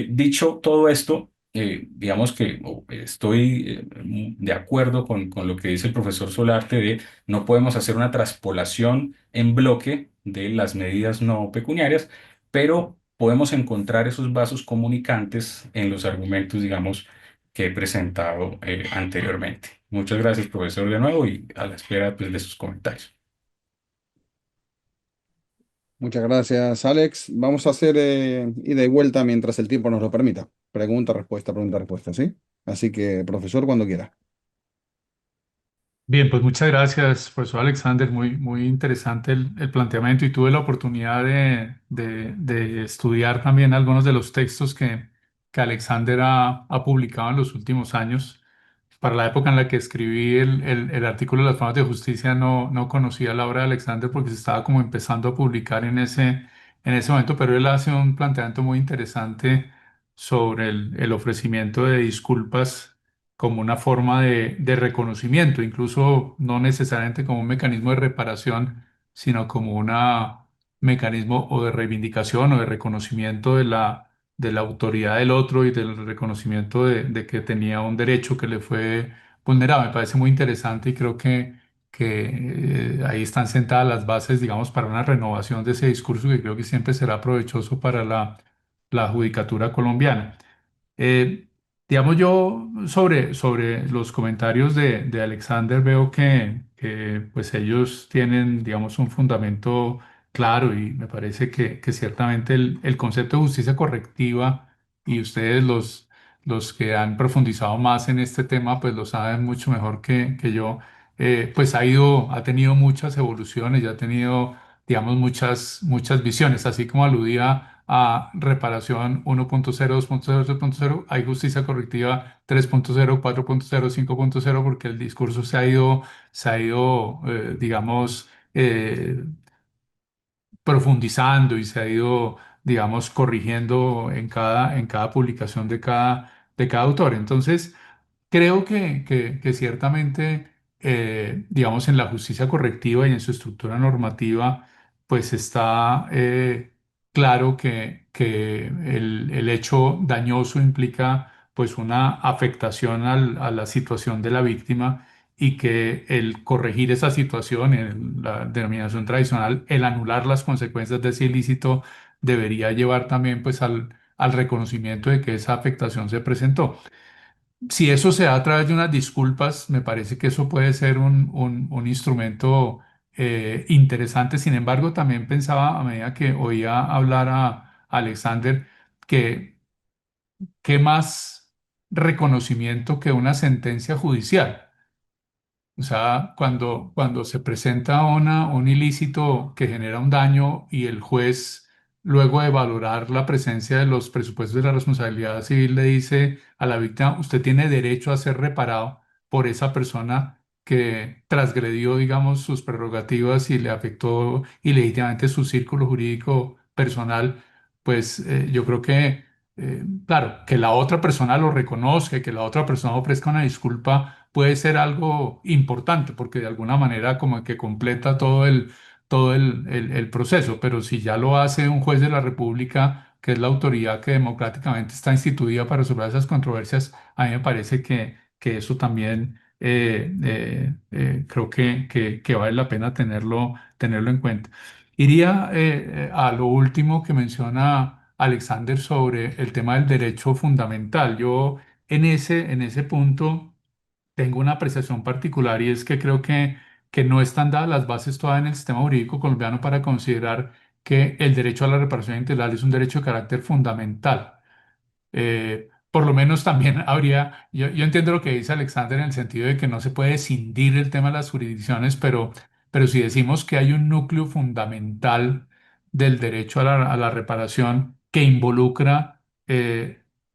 Dicho todo esto, digamos que estoy de acuerdo con lo que dice el profesor Solarte de no podemos hacer una traspolación en bloque de las medidas no pecuniarias, pero podemos encontrar esos vasos comunicantes en los argumentos, digamos, que he presentado anteriormente. Muchas gracias, profesor, de nuevo y a la espera, pues, de sus comentarios. Muchas gracias, Alex. Vamos a hacer ida y vuelta mientras el tiempo nos lo permita. Pregunta, respuesta, ¿sí? Así que, profesor, cuando quiera. Bien, pues muchas gracias, profesor Alexander. Muy interesante el planteamiento y tuve la oportunidad de estudiar también algunos de los textos que Alexander ha publicado en los últimos años. Para la época en la que escribí el artículo de las formas de justicia no conocía la obra de Alexander porque se estaba como empezando a publicar en ese momento, pero él hace un planteamiento muy interesante sobre el ofrecimiento de disculpas como una forma de reconocimiento, incluso no necesariamente como un mecanismo de reparación, sino como un mecanismo o de reivindicación o de reconocimiento de la autoridad del otro y del reconocimiento de que tenía un derecho que le fue vulnerado. Me parece muy interesante y creo que ahí están sentadas las bases, digamos, para una renovación de ese discurso que creo que siempre será provechoso para la judicatura colombiana. Eh, digamos yo sobre los comentarios de Alexander veo que, pues ellos tienen digamos un fundamento claro y me parece que ciertamente el concepto de justicia correctiva y ustedes los que han profundizado más en este tema pues lo saben mucho mejor que yo, pues ha tenido muchas evoluciones y ha tenido digamos muchas visiones, así como aludía a reparación 1.0, 2.0, 3.0, hay justicia correctiva 3.0, 4.0, 5.0, porque el discurso digamos, profundizando y se ha ido, digamos, corrigiendo en cada publicación de cada autor. Entonces, creo que ciertamente, digamos, en la justicia correctiva y en su estructura normativa, pues está claro que el hecho dañoso implica pues una afectación a la situación de la víctima y que el corregir esa situación, en la denominación tradicional, el anular las consecuencias de ese ilícito, debería llevar también pues al reconocimiento de que esa afectación se presentó. Si eso se da a través de unas disculpas, me parece que eso puede ser un instrumento interesante. Sin embargo, también pensaba a medida que oía hablar a Alexander que qué más reconocimiento que una sentencia judicial. O sea, cuando se presenta un ilícito que genera un daño y el juez, luego de valorar la presencia de los presupuestos de la responsabilidad civil, le dice a la víctima, usted tiene derecho a ser reparado por esa persona que transgredió, digamos, sus prerrogativas y le afectó ilegítimamente su círculo jurídico personal, pues yo creo claro, que la otra persona lo reconozca, que la otra persona ofrezca una disculpa puede ser algo importante porque de alguna manera como que completa todo el proceso, pero si ya lo hace un juez de la República, que es la autoridad que democráticamente está instituida para resolver esas controversias, a mí me parece que eso también creo que vale la pena tenerlo en cuenta. Iría a lo último que menciona Alexander sobre el tema del derecho fundamental. Yo en ese punto tengo una apreciación particular y es que creo que no están dadas las bases todavía en el sistema jurídico colombiano para considerar que el derecho a la reparación integral es un derecho de carácter fundamental. Por lo menos también habría, yo entiendo lo que dice Alexander en el sentido de que no se puede escindir el tema de las jurisdicciones, pero si decimos que hay un núcleo fundamental del derecho a la reparación que involucra,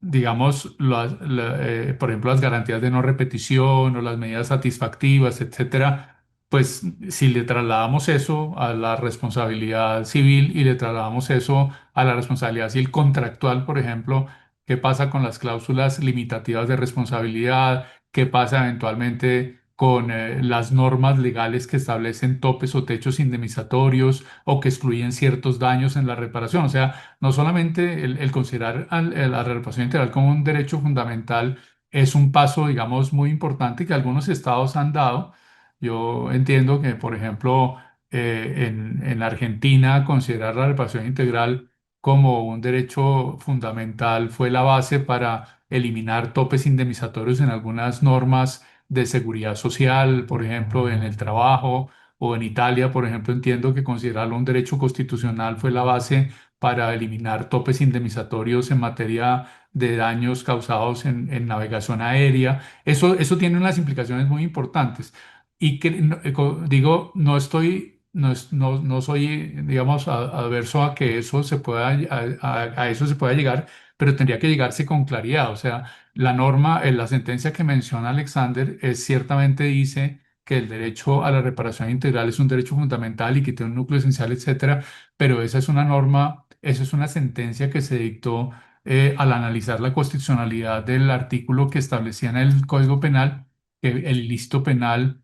digamos, por ejemplo, las garantías de no repetición o las medidas satisfactivas, etcétera, pues si le trasladamos eso a la responsabilidad civil y le trasladamos eso a la responsabilidad civil contractual, por ejemplo, ¿qué pasa con las cláusulas limitativas de responsabilidad? ¿Qué pasa eventualmente con las normas legales que establecen topes o techos indemnizatorios o que excluyen ciertos daños en la reparación? O sea, no solamente el considerar la reparación integral como un derecho fundamental es un paso, digamos, muy importante que algunos estados han dado. Yo entiendo que, por ejemplo, en Argentina, considerar la reparación integral como un derecho fundamental fue la base para eliminar topes indemnizatorios en algunas normas de seguridad social, por ejemplo, en el trabajo, o en Italia, por ejemplo, entiendo que considerarlo un derecho constitucional fue la base para eliminar topes indemnizatorios en materia de daños causados en navegación aérea. Eso tiene unas implicaciones muy importantes. Y que, digo, no estoy, no soy, digamos, adverso a que eso se pueda, a eso se pueda llegar, pero tendría que llegarse con claridad. O sea, la norma, la sentencia que menciona Alexander, ciertamente dice que el derecho a la reparación integral es un derecho fundamental y que tiene un núcleo esencial, etcétera, pero esa es una norma, esa es una sentencia que se dictó al analizar la constitucionalidad del artículo que establecía en el Código Penal que el ilícito penal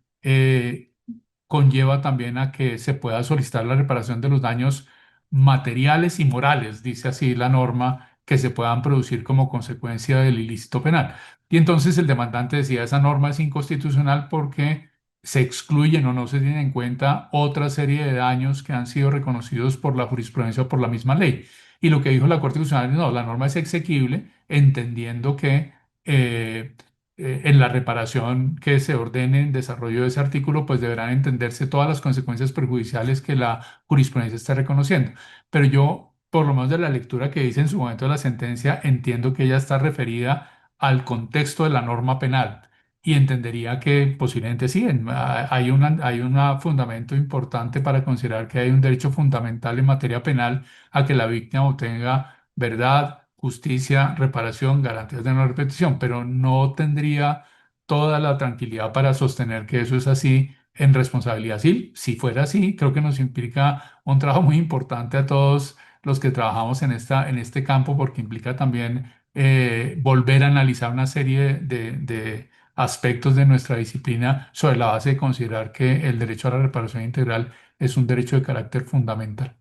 conlleva también a que se pueda solicitar la reparación de los daños materiales y morales, dice así la norma, que se puedan producir como consecuencia del ilícito penal. Y entonces el demandante decía, esa norma es inconstitucional porque se excluyen o no se tienen en cuenta otra serie de daños que han sido reconocidos por la jurisprudencia o por la misma ley. Y lo que dijo la Corte Constitucional, no, la norma es exequible, entendiendo que en la reparación que se ordene en desarrollo de ese artículo, pues deberán entenderse todas las consecuencias perjudiciales que la jurisprudencia está reconociendo. Pero yo, por lo menos de la lectura que hice en su momento de la sentencia, entiendo que ella está referida al contexto de la norma penal y entendería que posiblemente sí, hay un fundamento importante para considerar que hay un derecho fundamental en materia penal a que la víctima obtenga verdad, justicia, reparación, garantías de no repetición, pero no tendría toda la tranquilidad para sostener que eso es así en responsabilidad civil. Si fuera así, creo que nos implica un trabajo muy importante a todos los que trabajamos en este campo, porque implica también volver a analizar una serie de aspectos de nuestra disciplina sobre la base de considerar que el derecho a la reparación integral es un derecho de carácter fundamental.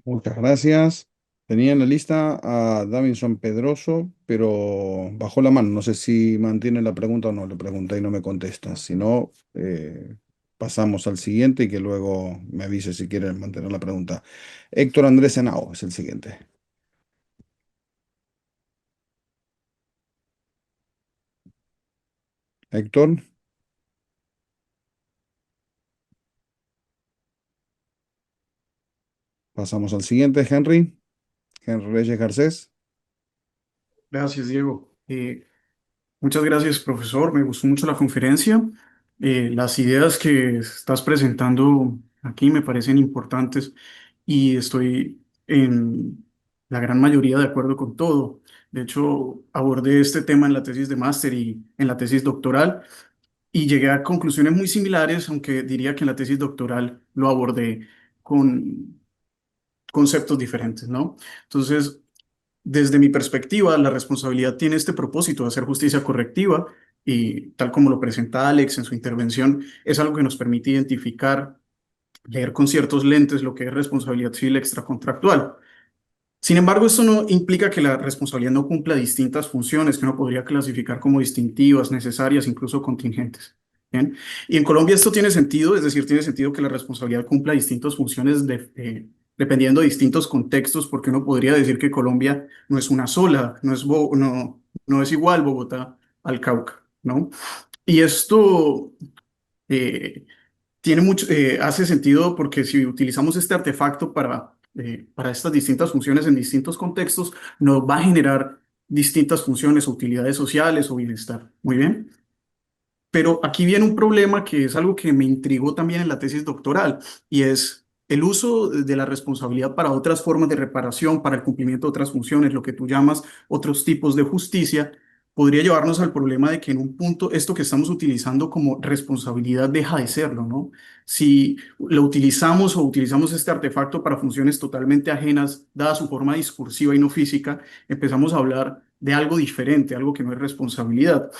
Muchas gracias. Tenía en la lista a Davinson Pedroso, pero bajó la mano. No sé si mantiene la pregunta o no. Le pregunté y no me contesta. Si no, pasamos al siguiente y que luego me avise si quiere mantener la pregunta. Héctor Andrés Henao es el siguiente. Héctor, pasamos al siguiente. Henry Reyes Garcés. Gracias, Diego. Muchas gracias, profesor. Me gustó mucho la conferencia. Las ideas que estás presentando aquí me parecen importantes y estoy en la gran mayoría de acuerdo con todo. De hecho, abordé este tema en la tesis de máster y en la tesis doctoral y llegué a conclusiones muy similares, aunque diría que en la tesis doctoral lo abordé con conceptos diferentes, ¿no? Entonces, Desde mi perspectiva, la responsabilidad tiene este propósito de hacer justicia correctiva y tal como lo presenta Alex en su intervención, es algo que nos permite identificar, leer con ciertos lentes lo que es responsabilidad civil extracontractual. Sin embargo, esto no implica que la responsabilidad no cumpla distintas funciones que uno podría clasificar como distintivas, necesarias, incluso contingentes. ¿Bien? Y en Colombia esto tiene sentido, es decir, tiene sentido que la responsabilidad cumpla distintas funciones dependiendo de distintos contextos, porque uno podría decir que Colombia no es una sola, no es igual Bogotá al Cauca, ¿no? Y esto eh, hace sentido porque si utilizamos este artefacto para estas distintas funciones en distintos contextos, nos va a generar distintas funciones o utilidades sociales o bienestar. Muy bien. Pero aquí viene un problema que es algo que me intrigó también en la tesis doctoral y es el uso de la responsabilidad para otras formas de reparación, para el cumplimiento de otras funciones, lo que tú llamas otros tipos de justicia, podría llevarnos al problema de que en un punto esto que estamos utilizando como responsabilidad deja de serlo, ¿no? Si lo utilizamos o utilizamos este artefacto para funciones totalmente ajenas, dada su forma discursiva y no física, empezamos a hablar de algo diferente, algo que no es responsabilidad.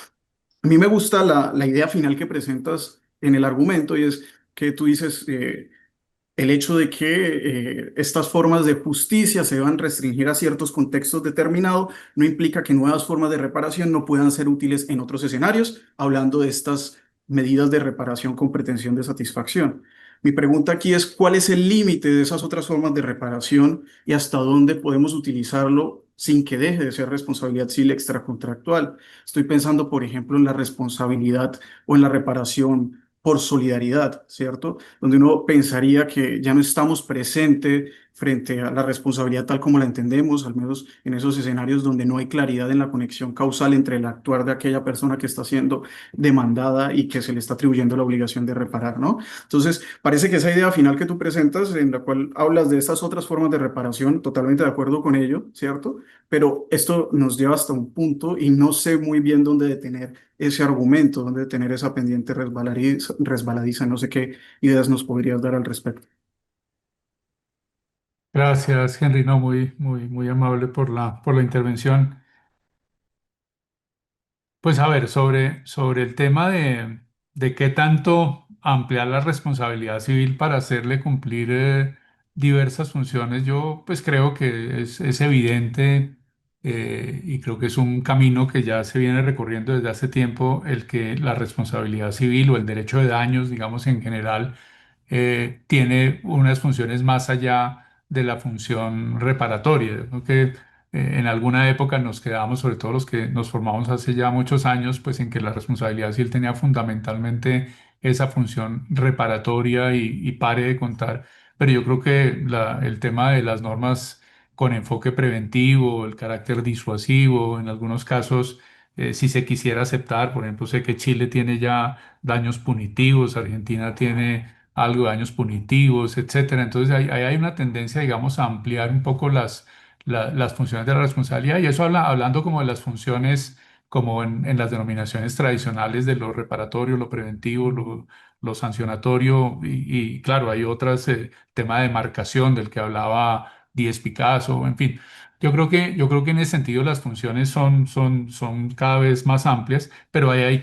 A mí me gusta la idea final que presentas en el argumento y es que tú dices el hecho de que estas formas de justicia se deban restringir a ciertos contextos determinados no implica que nuevas formas de reparación no puedan ser útiles en otros escenarios, hablando de estas medidas de reparación con pretensión de satisfacción. Mi pregunta aquí es, ¿cuál es el límite de esas otras formas de reparación y hasta dónde podemos utilizarlo sin que deje de ser responsabilidad civil extracontractual? Estoy pensando, por ejemplo, en la responsabilidad o en la reparación por solidaridad, ¿cierto? Donde uno pensaría que ya no estamos presentes frente a la responsabilidad tal como la entendemos, al menos en esos escenarios donde no hay claridad en la conexión causal entre el actuar de aquella persona que está siendo demandada y que se le está atribuyendo la obligación de reparar, ¿no? Entonces, parece que esa idea final que tú presentas, en la cual hablas de estas otras formas de reparación, totalmente de acuerdo con ello, ¿cierto? Pero esto nos lleva hasta un punto y no sé muy bien dónde detener ese argumento, dónde detener esa pendiente resbaladiza. No sé qué ideas nos podrías dar al respecto. Gracias, Henry, no, muy amable por la intervención. Pues a ver, sobre el tema de qué tanto ampliar la responsabilidad civil para hacerle cumplir diversas funciones, yo pues creo que es evidente y creo que es un camino que ya se viene recorriendo desde hace tiempo el que la responsabilidad civil o el derecho de daños, digamos en general, tiene unas funciones más allá de la función reparatoria. Yo creo que en alguna época nos quedamos, sobre todo los que nos formamos hace ya muchos años, pues en que la responsabilidad civil tenía fundamentalmente esa función reparatoria y pare de contar. Pero yo creo que el tema de las normas con enfoque preventivo, el carácter disuasivo, en algunos casos, si se quisiera aceptar, por ejemplo, sé que Chile tiene ya daños punitivos, Argentina tiene algo de daños punitivos, etcétera. Entonces ahí hay una tendencia, digamos, a ampliar un poco las funciones de la responsabilidad y eso hablando como de las funciones como en las denominaciones tradicionales de lo reparatorio, lo preventivo, lo sancionatorio y claro, hay otras, tema de marcación del que hablaba Díez Picasso, en fin. Yo creo que en ese sentido las funciones son cada vez más amplias, pero ahí hay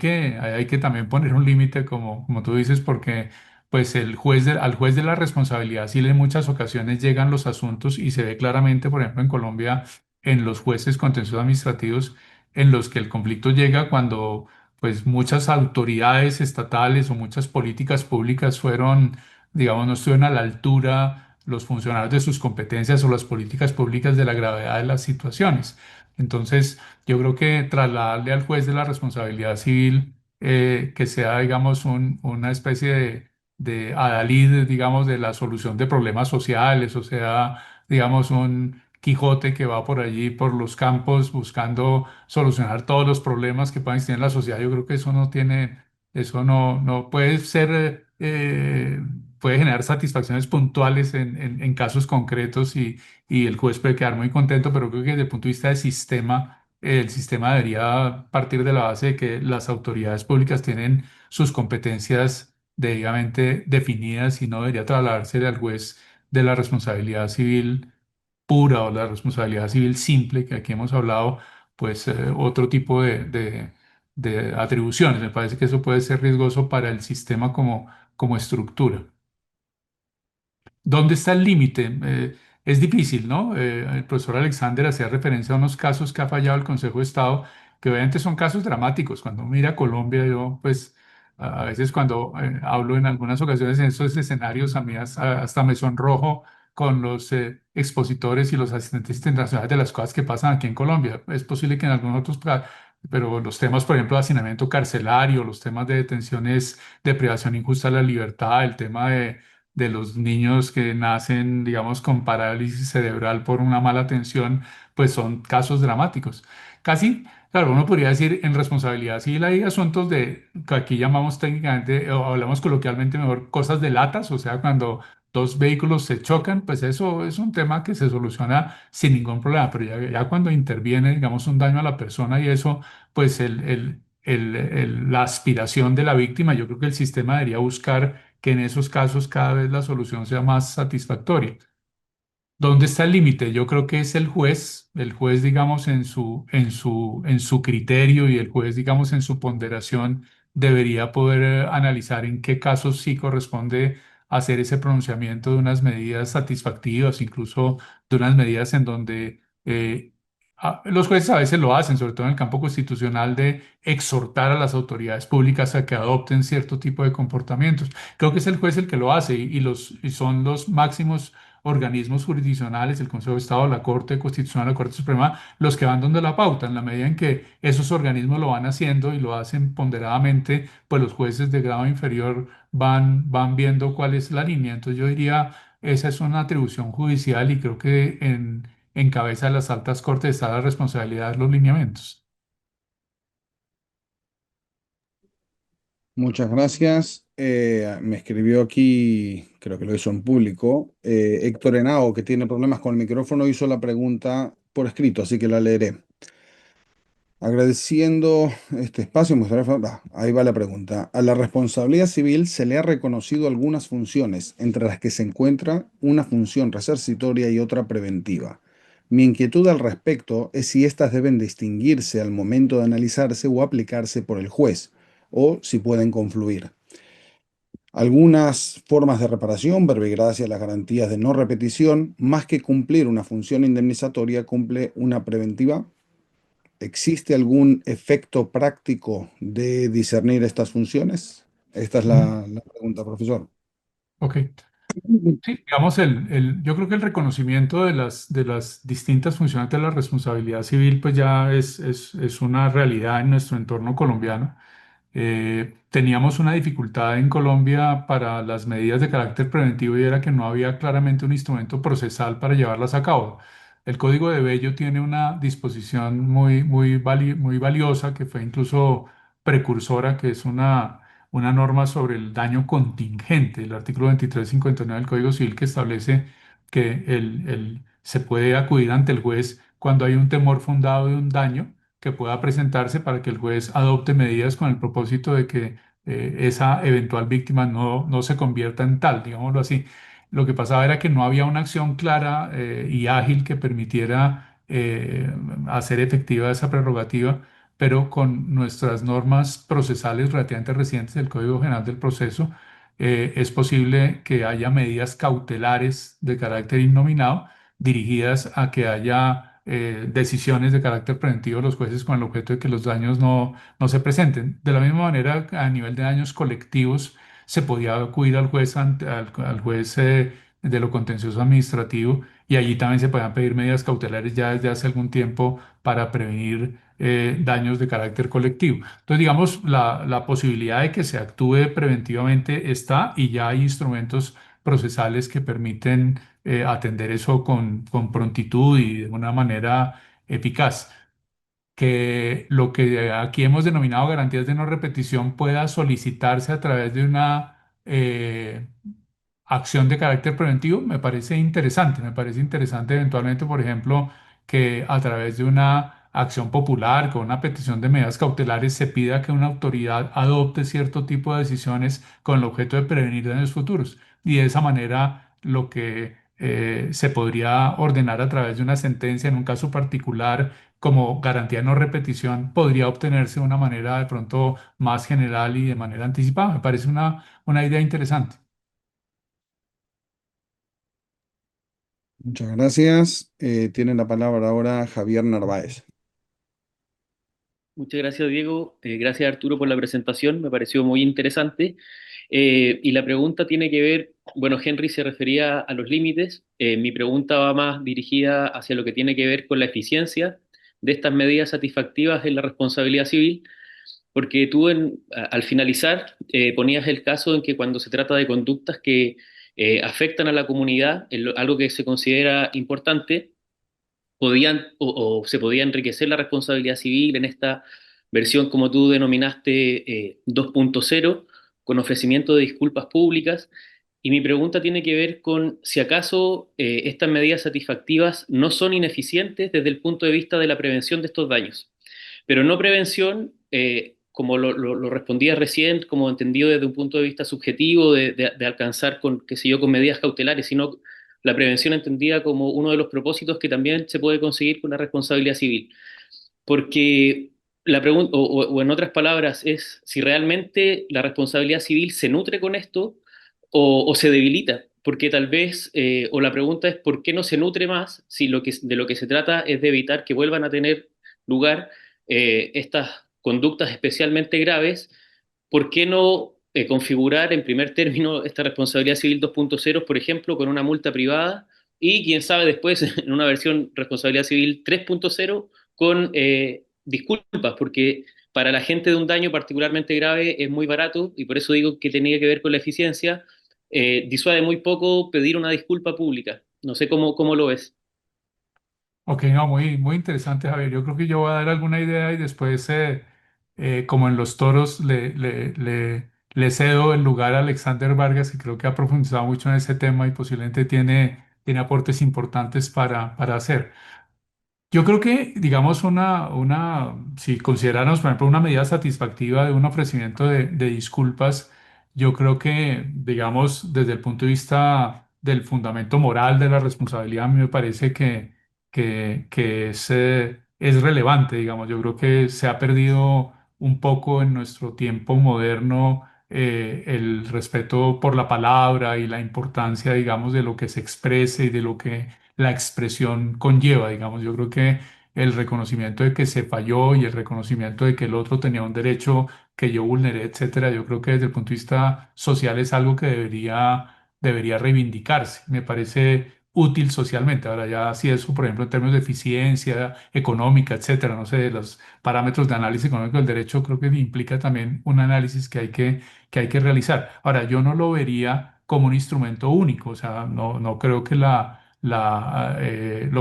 que también poner un límite, como tú dices, porque pues al juez de la responsabilidad civil en muchas ocasiones llegan los asuntos y se ve claramente, por ejemplo, en Colombia, en los jueces contenciosos administrativos, en los que el conflicto llega cuando pues muchas autoridades estatales o muchas políticas públicas fueron, digamos, no estuvieron a la altura los funcionarios de sus competencias o las políticas públicas de la gravedad de las situaciones. Entonces, yo creo que trasladarle al juez de la responsabilidad civil que sea, digamos, una especie de adalid, digamos, de la solución de problemas sociales, o sea, digamos, un Quijote que va por allí, por los campos, buscando solucionar todos los problemas que puedan existir en la sociedad. Yo creo que eso no puede ser, puede generar satisfacciones puntuales en casos concretos y el juez puede quedar muy contento, pero creo que desde el punto de vista del sistema, el sistema debería partir de la base de que las autoridades públicas tienen sus competencias debidamente definidas y no debería trasladarse al juez de la responsabilidad civil pura o la responsabilidad civil simple, que aquí hemos hablado, pues otro tipo de atribuciones. Me parece que eso puede ser riesgoso para el sistema como estructura. ¿Dónde está el límite? Es difícil, ¿no? El profesor Alexander hacía referencia a unos casos que ha fallado el Consejo de Estado, que obviamente son casos dramáticos. Cuando mira Colombia, yo pues a veces cuando hablo en algunas ocasiones en esos escenarios, a mí hasta me sonrojo con los expositores y los asistentes internacionales de las cosas que pasan aquí en Colombia. Es posible que en algunos otros, pero los temas, por ejemplo, de hacinamiento carcelario, los temas de detenciones, de privación injusta de la libertad, el tema de los niños que nacen, digamos, con parálisis cerebral por una mala atención, pues son casos dramáticos. Casi, claro, uno podría decir en responsabilidad civil hay asuntos de, que aquí llamamos técnicamente, o hablamos coloquialmente mejor, cosas de latas, o sea, cuando dos vehículos se chocan, pues eso es un tema que se soluciona sin ningún problema, pero ya cuando interviene, digamos, un daño a la persona y eso, pues la aspiración de la víctima, yo creo que el sistema debería buscar que en esos casos cada vez la solución sea más satisfactoria. ¿Dónde está el límite? Yo creo que es el juez, digamos, en su criterio y el juez, digamos, en su ponderación, debería poder analizar en qué casos sí corresponde hacer ese pronunciamiento de unas medidas satisfactivas, incluso de unas medidas en donde los jueces a veces lo hacen, sobre todo en el campo constitucional, de exhortar a las autoridades públicas a que adopten cierto tipo de comportamientos. Creo que es el juez el que lo hace y son los máximos organismos jurisdiccionales, el Consejo de Estado, la Corte Constitucional, la Corte Suprema, los que van dando la pauta. En la medida en que esos organismos lo van haciendo y lo hacen ponderadamente, pues los jueces de grado inferior van viendo cuál es la línea. Entonces yo diría, esa es una atribución judicial y creo que en cabeza de las altas cortes está la responsabilidad de los lineamientos. Muchas gracias. Me escribió aquí, creo que lo hizo en público, Héctor Henao, que tiene problemas con el micrófono, hizo la pregunta por escrito, así que la leeré. Agradeciendo este espacio, ahí va la pregunta. A la responsabilidad civil se le ha reconocido algunas funciones, entre las que se encuentra una función resarcitoria y otra preventiva. Mi inquietud al respecto es si éstas deben distinguirse al momento de analizarse o aplicarse por el juez, o si pueden confluir. Algunas formas de reparación, verbigracia, las garantías de no repetición, más que cumplir una función indemnizatoria, cumple una preventiva. ¿Existe algún efecto práctico de discernir estas funciones? Esta es Mm, la pregunta, profesor. Ok. Sí, digamos, yo creo que el reconocimiento de las distintas funciones de la responsabilidad civil, pues ya es una realidad en nuestro entorno colombiano. Teníamos una dificultad en Colombia para las medidas de carácter preventivo y era que no había claramente un instrumento procesal para llevarlas a cabo. El Código de Bello tiene una disposición muy valiosa que fue incluso precursora, que es una norma sobre el daño contingente, el artículo 2359 del Código Civil, que establece que se puede acudir ante el juez cuando hay un temor fundado de un daño que pueda presentarse para que el juez adopte medidas con el propósito de que esa eventual víctima no se convierta en tal, digámoslo así. Lo que pasaba era que no había una acción clara y ágil que permitiera hacer efectiva esa prerrogativa, pero con nuestras normas procesales relativamente recientes del Código General del Proceso, es posible que haya medidas cautelares de carácter innominado dirigidas a que haya decisiones de carácter preventivo de los jueces con el objeto de que los daños no se presenten. De la misma manera, a nivel de daños colectivos, se podía acudir al juez, al juez de lo contencioso administrativo y allí también se podían pedir medidas cautelares ya desde hace algún tiempo para prevenir daños de carácter colectivo. Entonces, digamos, la posibilidad de que se actúe preventivamente está y ya hay instrumentos procesales que permiten atender eso con prontitud y de una manera eficaz. Que lo que aquí hemos denominado garantías de no repetición pueda solicitarse a través de una acción de carácter preventivo, me parece interesante eventualmente, por ejemplo, que a través de una acción popular, con una petición de medidas cautelares, se pida que una autoridad adopte cierto tipo de decisiones con el objeto de prevenir daños futuros. Y de esa manera lo que se podría ordenar a través de una sentencia en un caso particular como garantía de no repetición, podría obtenerse de una manera de pronto más general y de manera anticipada. Me parece una idea interesante. Muchas gracias. Tiene la palabra ahora Javier Narváez. Muchas gracias, Diego. Gracias, Arturo, por la presentación. Me pareció muy interesante. Y la pregunta tiene que ver, bueno, Henry se refería a los límites. Mi pregunta va más dirigida hacia lo que tiene que ver con la eficiencia de estas medidas satisfactivas en la responsabilidad civil, porque tú al finalizar ponías el caso en que cuando se trata de conductas que afectan a la comunidad, algo que se considera importante, podían o se podía enriquecer la responsabilidad civil en esta versión, como tú denominaste, 2.0, con ofrecimiento de disculpas públicas. Y mi pregunta tiene que ver con si acaso estas medidas satisfactivas no son ineficientes desde el punto de vista de la prevención de estos daños. Pero no prevención, como lo respondía recién, como entendido desde un punto de vista subjetivo, de alcanzar con, qué sé yo, con medidas cautelares, sino la prevención entendida como uno de los propósitos que también se puede conseguir con la responsabilidad civil. Porque la pregunta, o en otras palabras, es si realmente la responsabilidad civil se nutre con esto o se debilita. Porque tal vez, o la pregunta es, ¿por qué no se nutre más si de lo que se trata es de evitar que vuelvan a tener lugar estas conductas especialmente graves? ¿Por qué no configurar en primer término esta responsabilidad civil 2.0, por ejemplo, con una multa privada y quién sabe después en una versión responsabilidad civil 3.0 con disculpas? Porque para la gente de un daño particularmente grave es muy barato y por eso digo que tenía que ver con la eficiencia. Disuade muy poco pedir una disculpa pública. No sé cómo lo ves. Ok, no, muy interesante, Javier. Yo creo que yo voy a dar alguna idea y después, como en los toros, le cedo el lugar a Alexander Vargas, que creo que ha profundizado mucho en ese tema y posiblemente tiene aportes importantes para hacer. Yo creo que, digamos, si consideráramos, por ejemplo, una medida satisfactiva de un ofrecimiento de disculpas, yo creo que, digamos, desde el punto de vista del fundamento moral de la responsabilidad, a mí me parece que es relevante, digamos. Yo creo que se ha perdido un poco en nuestro tiempo moderno el respeto por la palabra y la importancia, digamos, de lo que se exprese y de lo que la expresión conlleva, digamos. Yo creo que el reconocimiento de que se falló y el reconocimiento de que el otro tenía un derecho que yo vulneré, etcétera, yo creo que desde el punto de vista social es algo que debería reivindicarse. Me parece útil socialmente. Ahora ya si eso, por ejemplo, en términos de eficiencia económica, etcétera, no sé, los parámetros de análisis económico del derecho, creo que implica también un análisis que hay que realizar. Ahora, yo no lo vería como un instrumento único, o sea, no creo que lo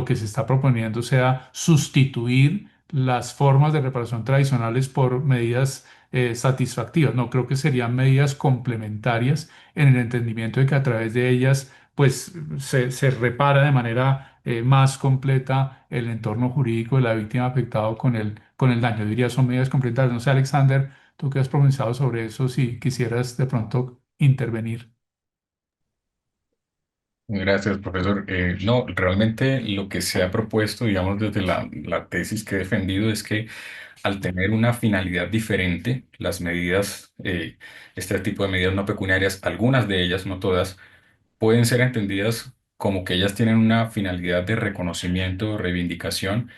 que se está proponiendo sea sustituir las formas de reparación tradicionales por medidas satisfactivas. No, creo que serían medidas complementarias en el entendimiento de que a través de ellas pues se repara de manera más completa el entorno jurídico de la víctima afectado con el daño. Yo diría son medidas complementarias. No sé, Alexander, tú que has pronunciado sobre eso, si quisieras de pronto intervenir. Gracias, profesor. No, realmente lo que se ha propuesto, digamos, desde la tesis que he defendido es que al tener una finalidad diferente, las medidas, este tipo de medidas no pecuniarias, algunas de ellas, no todas, pueden ser entendidas como que ellas tienen una finalidad de reconocimiento, reivindicación,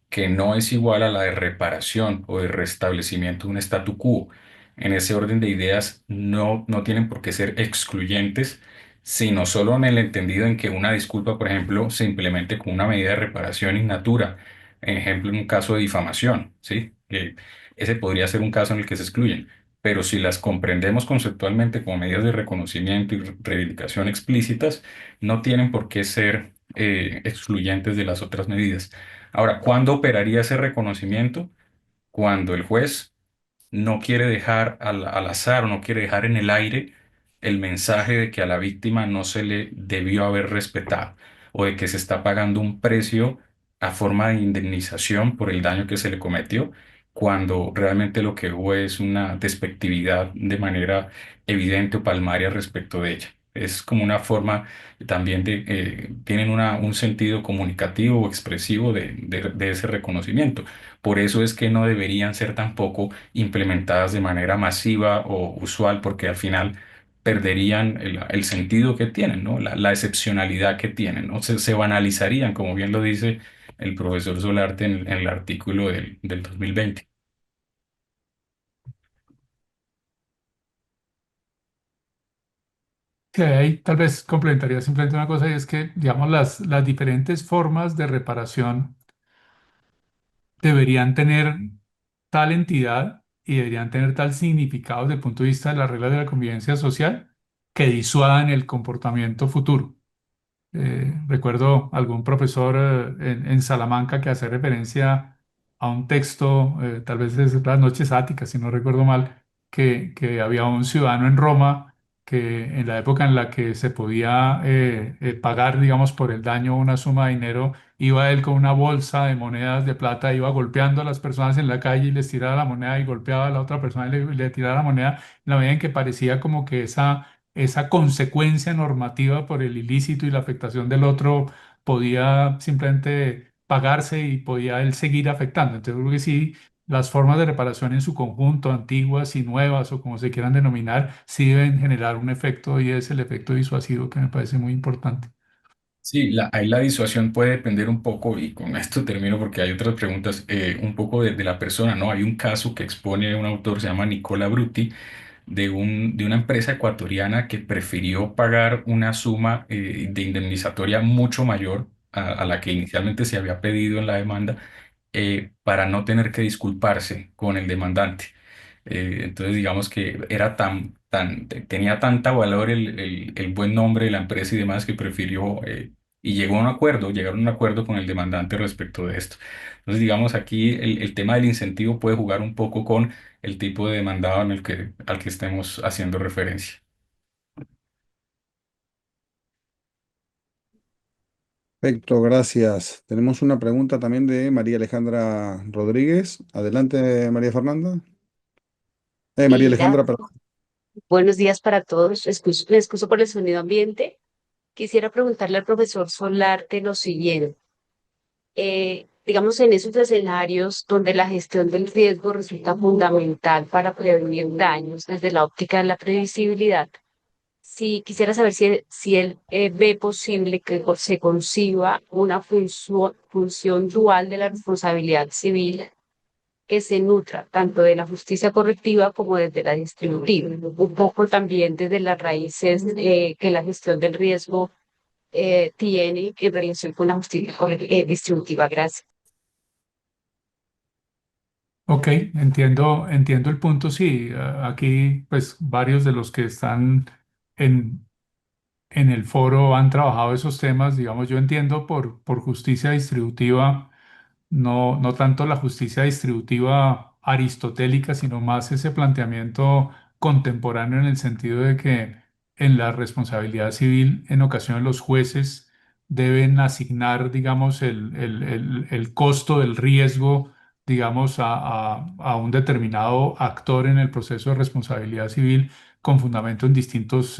que no es igual a la de reparación o de restablecimiento de un statu quo. En ese orden de ideas no tienen por qué ser excluyentes, sino solo en el entendido en que una disculpa, por ejemplo, se implemente con una medida de reparación in natura. Ejemplo, en un caso de difamación, ¿sí? Ese podría ser un caso en el que se excluyen. Pero si las comprendemos conceptualmente como medidas de reconocimiento y reivindicación explícitas, no tienen por qué ser excluyentes de las otras medidas. Ahora, ¿cuándo operaría ese reconocimiento? Cuando el juez no quiere dejar al azar o no quiere dejar en el aire el mensaje de que a la víctima no se le debió haber respetado o de que se está pagando un precio a forma de indemnización por el daño que se le cometió, cuando realmente lo que hubo es una despectividad de manera evidente o palmaria respecto de ella. es como una forma también de, tienen un sentido comunicativo o expresivo de ese reconocimiento. Por eso es que no deberían ser tampoco implementadas de manera masiva o usual, porque al final perderían el sentido que tienen, ¿no? La excepcionalidad que tienen, ¿no? Se banalizarían, como bien lo dice el profesor Solarte en el artículo del 2020. Que ahí tal vez complementaría simplemente una cosa y es que, digamos, las diferentes formas de reparación deberían tener tal entidad y deberían tener tal significado desde el punto de vista de las reglas de la convivencia social que disuadan el comportamiento futuro. Recuerdo algún profesor en Salamanca que hace referencia a un texto, tal vez es Las Noches Áticas, si no recuerdo mal, que había un ciudadano en Roma que en la época en la que se podía pagar, digamos, por el daño una suma de dinero, iba él con una bolsa de monedas de plata, iba golpeando a las personas en la calle y les tiraba la moneda y golpeaba a la otra persona y le tiraba la moneda, en la medida en que parecía como que esa consecuencia normativa por el ilícito y la afectación del otro podía simplemente pagarse y podía él seguir afectando. Entonces, creo que sí, las formas de reparación en su conjunto, antiguas y nuevas o como se quieran denominar, sí deben generar un efecto y es el efecto disuasivo que me parece muy importante. Sí, ahí la disuasión puede depender un poco, y con esto termino porque hay otras preguntas, un poco de la persona, ¿no? Hay un caso que expone un autor, se llama Nicola Brutti, de una empresa ecuatoriana que prefirió pagar una suma de indemnizatoria mucho mayor a la que inicialmente se había pedido en la demanda, para no tener que disculparse con el demandante. Entonces, digamos que era tenía tanta valor el buen nombre de la empresa y demás que prefirió, y llegó a un acuerdo, llegaron a un acuerdo con el demandante respecto de esto. Entonces, digamos, aquí el tema del incentivo puede jugar un poco con el tipo de demandado al que estemos haciendo referencia. Perfecto, gracias. Tenemos una pregunta también de María Alejandra Rodríguez. Adelante, María Fernanda. María Sí, Alejandra, perdón. buenos días para todos. Me excuso por el sonido ambiente. Quisiera preguntarle al profesor Solarte lo siguiente. Digamos, en esos escenarios donde la gestión del riesgo resulta fundamental para prevenir daños desde la óptica de la previsibilidad, si quisiera saber si él ve posible que se conciba una función dual de la responsabilidad civil que se nutra tanto de la justicia correctiva como desde la distributiva, un poco también desde las raíces que la gestión del riesgo tiene en relación con la justicia distributiva. Gracias. Ok, entiendo el punto. Sí, aquí pues varios de los que están en, en el foro han trabajado esos temas. Digamos, yo entiendo por justicia distributiva no tanto la justicia distributiva aristotélica, sino más ese planteamiento contemporáneo en el sentido de que en la responsabilidad civil, en ocasiones los jueces deben asignar, digamos, el costo del riesgo, digamos, a un determinado actor en el proceso de responsabilidad civil con fundamento en distintos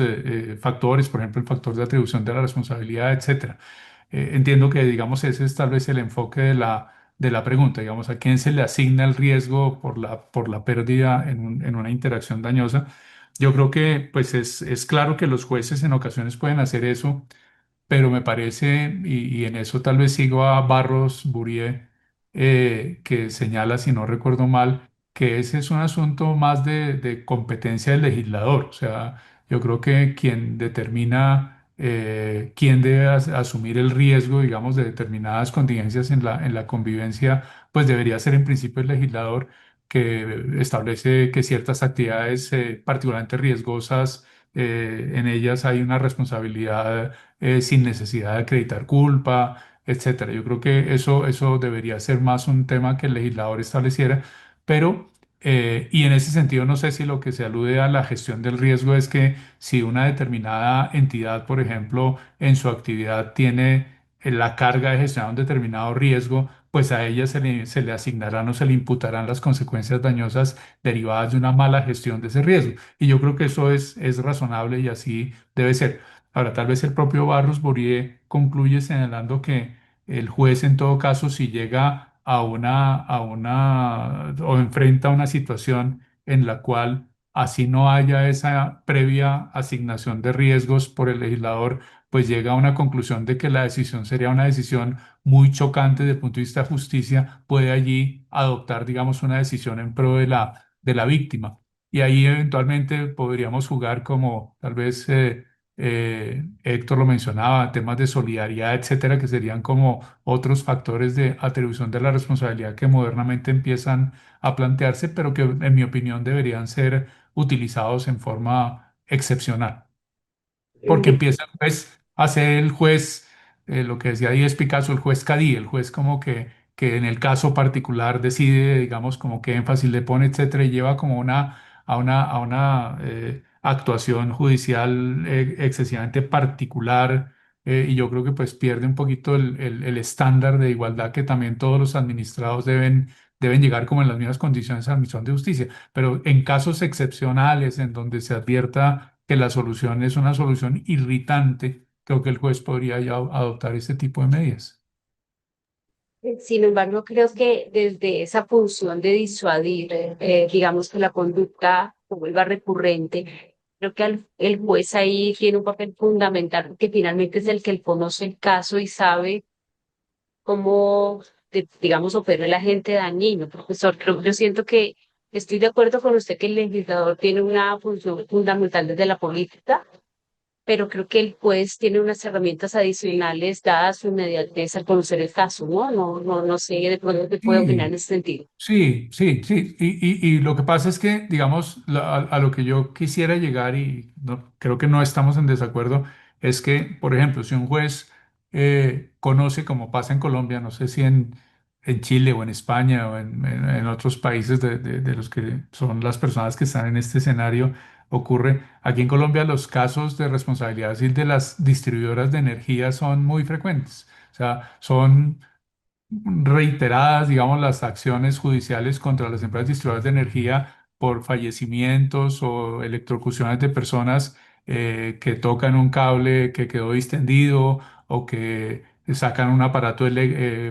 factores, por ejemplo, el factor de atribución de la responsabilidad, etcétera. Entiendo que, digamos, ese es tal vez el enfoque de la pregunta, digamos, a quién se le asigna el riesgo por la pérdida en una interacción dañosa. Yo creo que, pues, es claro que los jueces en ocasiones pueden hacer eso, pero me parece, y en eso tal vez sigo a Barros Burié, que señala, si no recuerdo mal, que ese es un asunto más de competencia del legislador. O sea, yo creo que quien determina quién debe asumir el riesgo, digamos, de determinadas contingencias en la convivencia, pues debería ser en principio el legislador que establece que ciertas actividades particularmente riesgosas, en ellas hay una responsabilidad sin necesidad de acreditar culpa, etcétera. Yo creo que eso debería ser más un tema que el legislador estableciera, pero, y en ese sentido, no sé si lo que se alude a la gestión del riesgo es que si una determinada entidad, por ejemplo, en su actividad tiene la carga de gestionar un determinado riesgo, pues a ella se le asignarán o se le imputarán las consecuencias dañosas derivadas de una mala gestión de ese riesgo. Y yo creo que eso es razonable y así debe ser. Ahora, tal vez el propio Barros Borie concluye señalando que el juez, en todo caso, si llega o enfrenta una situación en la cual así no haya esa previa asignación de riesgos por el legislador, pues llega a una conclusión de que la decisión sería una decisión muy chocante desde el punto de vista de justicia, puede allí adoptar, digamos, una decisión en pro de la víctima. Y ahí eventualmente podríamos jugar como tal vez Héctor lo mencionaba, temas de solidaridad, etcétera, que serían como otros factores de atribución de la responsabilidad que modernamente empiezan a plantearse, pero que en mi opinión deberían ser utilizados en forma excepcional porque empieza pues a ser el juez, lo que decía Díez Picasso, el juez Cadí, el juez como que en el caso particular decide, digamos, como qué énfasis le pone, etcétera, y lleva como a una actuación judicial excesivamente particular, y yo creo que pues pierde un poquito el estándar de igualdad que también todos los administrados deben llegar como en las mismas condiciones a la admisión de justicia. Pero en casos excepcionales en donde se advierta que la solución es una solución irritante, creo que el juez podría ya adoptar este tipo de medidas. Sin embargo, creo que desde esa función de disuadir, digamos que la conducta se vuelva recurrente, creo que el juez ahí tiene un papel fundamental, porque finalmente es el que conoce el caso y sabe cómo, digamos, opera el agente dañino. Profesor, yo siento que estoy de acuerdo con usted que el legislador tiene una función fundamental desde la política, pero creo que el juez tiene unas herramientas adicionales dadas su inmediatez al conocer el caso, ¿no? No sé, de pronto te puede opinar Sí, en ese sentido. sí, sí, sí. Y lo que pasa es que, digamos, a lo que yo quisiera llegar, y creo que no estamos en desacuerdo, es que, por ejemplo, si un juez conoce, como pasa en Colombia, no sé si en Chile o en España o en otros países de los que son las personas que están en este escenario, ocurre, aquí en Colombia los casos de responsabilidad civil de las distribuidoras de energía son muy frecuentes. O sea, son reiteradas, digamos, las acciones judiciales contra las empresas distribuidoras de energía por fallecimientos o electrocuciones de personas que tocan un cable que quedó distendido o que sacan un aparato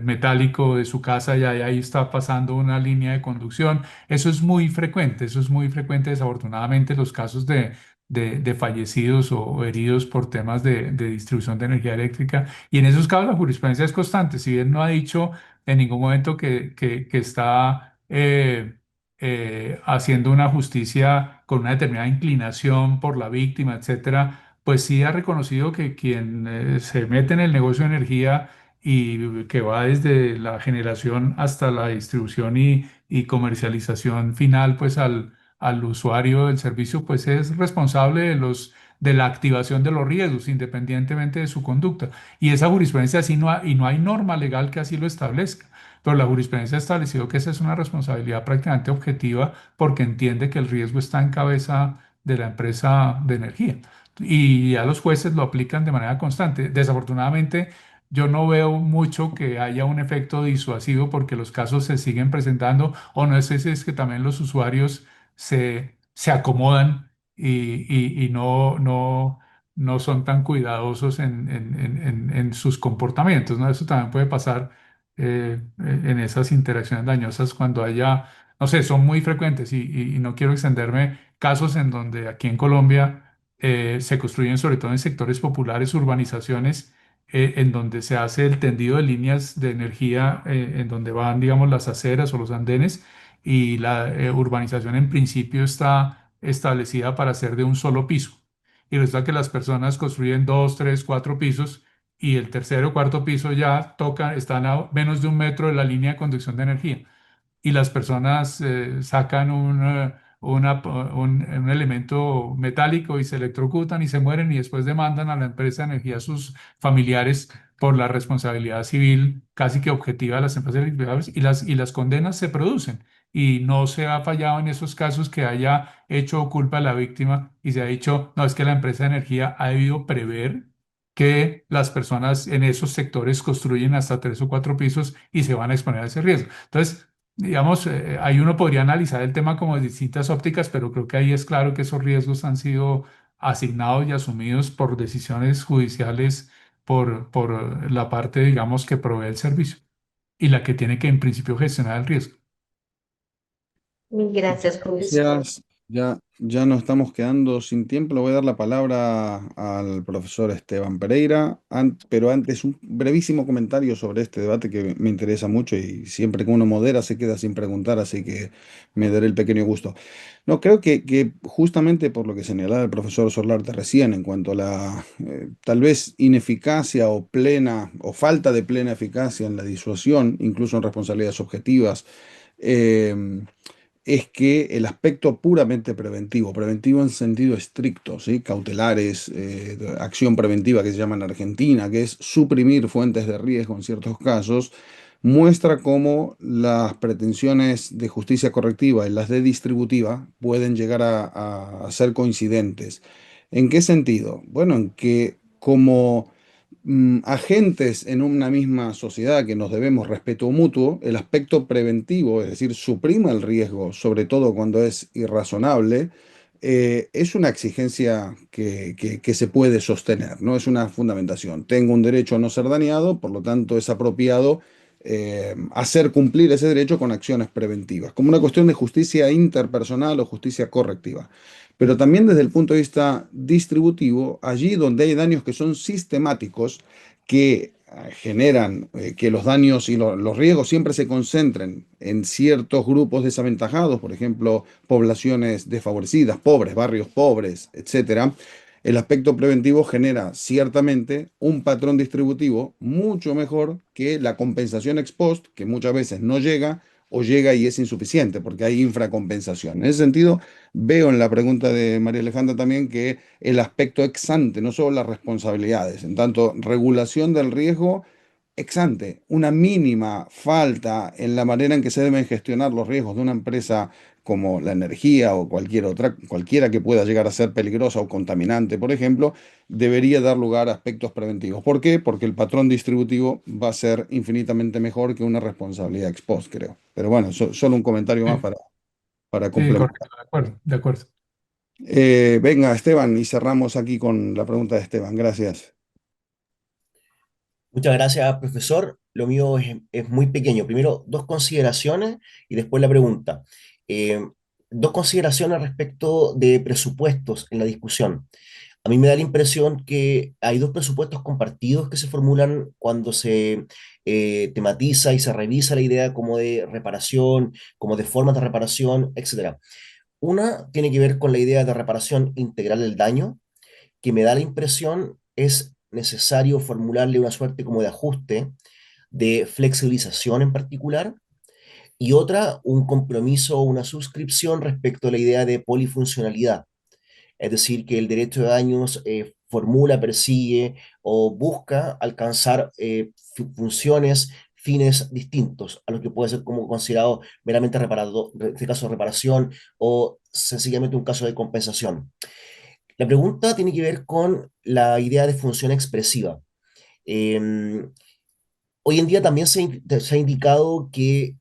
metálico de su casa y ahí está pasando una línea de conducción. Eso es muy frecuente, eso es muy frecuente, desafortunadamente, los casos de fallecidos o heridos por temas de distribución de energía eléctrica. Y en esos casos la jurisprudencia es constante, si bien no ha dicho en ningún momento que está haciendo una justicia con una determinada inclinación por la víctima, etcétera, pues sí ha reconocido que quien se mete en el negocio de energía y que va desde la generación hasta la distribución y comercialización final, pues al usuario del servicio, pues es responsable de la activación de los riesgos, independientemente de su conducta. Y esa jurisprudencia así y no hay norma legal que así lo establezca. Pero la jurisprudencia ha establecido que esa es una responsabilidad prácticamente objetiva porque entiende que el riesgo está en cabeza de la empresa de energía. Y ya los jueces lo aplican de manera constante. Desafortunadamente, yo no veo mucho que haya un efecto disuasivo porque los casos se siguen presentando, o no sé si es que también los usuarios se acomodan y no son tan cuidadosos en sus comportamientos, ¿no? Eso también puede pasar en esas interacciones dañosas cuando haya, no sé, son muy frecuentes y no quiero extenderme, casos en donde aquí en Colombia se construyen sobre todo en sectores populares, urbanizaciones, en donde se hace el tendido de líneas de energía, en donde van, digamos, las aceras o los andenes, y la urbanización en principio está establecida para ser de un solo piso. Y resulta que las personas construyen dos, tres, cuatro pisos y el tercero o cuarto piso ya están a menos de un metro de la línea de conducción de energía y las personas sacan un elemento metálico y se electrocutan y se mueren y después demandan a la empresa de energía a sus familiares por la responsabilidad civil casi que objetiva de las empresas eléctricas y las condenas se producen. Y no se ha fallado en esos casos que haya hecho culpa a la víctima y se ha dicho, no, es que la empresa de energía ha debido prever que las personas en esos sectores construyen hasta 3 o 4 pisos y se van a exponer a ese riesgo. Entonces, digamos, ahí uno podría analizar el tema como de distintas ópticas, pero creo que ahí es claro que esos riesgos han sido asignados y asumidos por decisiones judiciales por la parte, digamos, que provee el servicio y la que tiene que en principio gestionar el riesgo. Mil gracias, profesor. Gracias. Ya nos estamos quedando sin tiempo. Le voy a dar la palabra al profesor Esteban Pereira, pero antes un brevísimo comentario sobre este debate que me interesa mucho y siempre que uno modera se queda sin preguntar, así que me daré el pequeño gusto. No, creo que justamente por lo que señalaba el profesor Solarte recién en cuanto a la tal vez ineficacia o plena o falta de plena eficacia en la disuasión, incluso en responsabilidades objetivas, eh, es que el aspecto puramente preventivo, preventivo en sentido estricto, ¿sí? Cautelares, acción preventiva que se llama en Argentina, que es suprimir fuentes de riesgo en ciertos casos, muestra cómo las pretensiones de justicia correctiva y las de distributiva pueden llegar a ser coincidentes. ¿En qué sentido? Bueno, en que como agentes en una misma sociedad que nos debemos respeto mutuo, el aspecto preventivo, es decir, suprima el riesgo, sobre todo cuando es irrazonable, es una exigencia que se puede sostener, no es una fundamentación. Tengo un derecho a no ser dañado, por lo tanto es apropiado hacer cumplir ese derecho con acciones preventivas, como una cuestión de justicia interpersonal o justicia correctiva. Pero también desde el punto de vista distributivo, allí donde hay daños que son sistemáticos, que generan que los daños y los riesgos siempre se concentren en ciertos grupos desaventajados, por ejemplo, poblaciones desfavorecidas, pobres, barrios pobres, etcétera. El aspecto preventivo genera ciertamente un patrón distributivo mucho mejor que la compensación ex post, que muchas veces no llega o llega y es insuficiente porque hay infracompensación. En ese sentido, veo en la pregunta de María Alejandra también que el aspecto ex ante, no solo las responsabilidades, en tanto regulación del riesgo ex ante, una mínima falta en la manera en que se deben gestionar los riesgos de una empresa como la energía o cualquier otra, cualquiera que pueda llegar a ser peligrosa o contaminante, por ejemplo, debería dar lugar a aspectos preventivos. ¿Por qué? Porque el patrón distributivo va a ser infinitamente mejor que una responsabilidad ex post, creo. Pero bueno, solo un comentario más Sí, para sí, complementar. correcto, de acuerdo, de acuerdo. Venga, Esteban, y cerramos aquí con la pregunta de Esteban. Gracias. Muchas gracias, profesor. Lo mío es muy pequeño. Primero, dos consideraciones y después la pregunta. Eh, Dos consideraciones respecto de presupuestos en la discusión. A mí me da la impresión que hay dos presupuestos compartidos que se formulan cuando se tematiza y se revisa la idea como de reparación, como de formas de reparación, etcétera. Una tiene que ver con la idea de reparación integral del daño, que me da la impresión es necesario formularle una suerte como de ajuste, de flexibilización en particular, y otra, un compromiso o una suscripción respecto a la idea de polifuncionalidad, es decir, que el derecho de daños formula, persigue o busca alcanzar funciones, fines distintos a lo que puede ser como considerado meramente reparado, en este caso reparación o sencillamente un caso de compensación. La pregunta tiene que ver con la idea de función expresiva. Eh, Hoy en día también se ha indicado que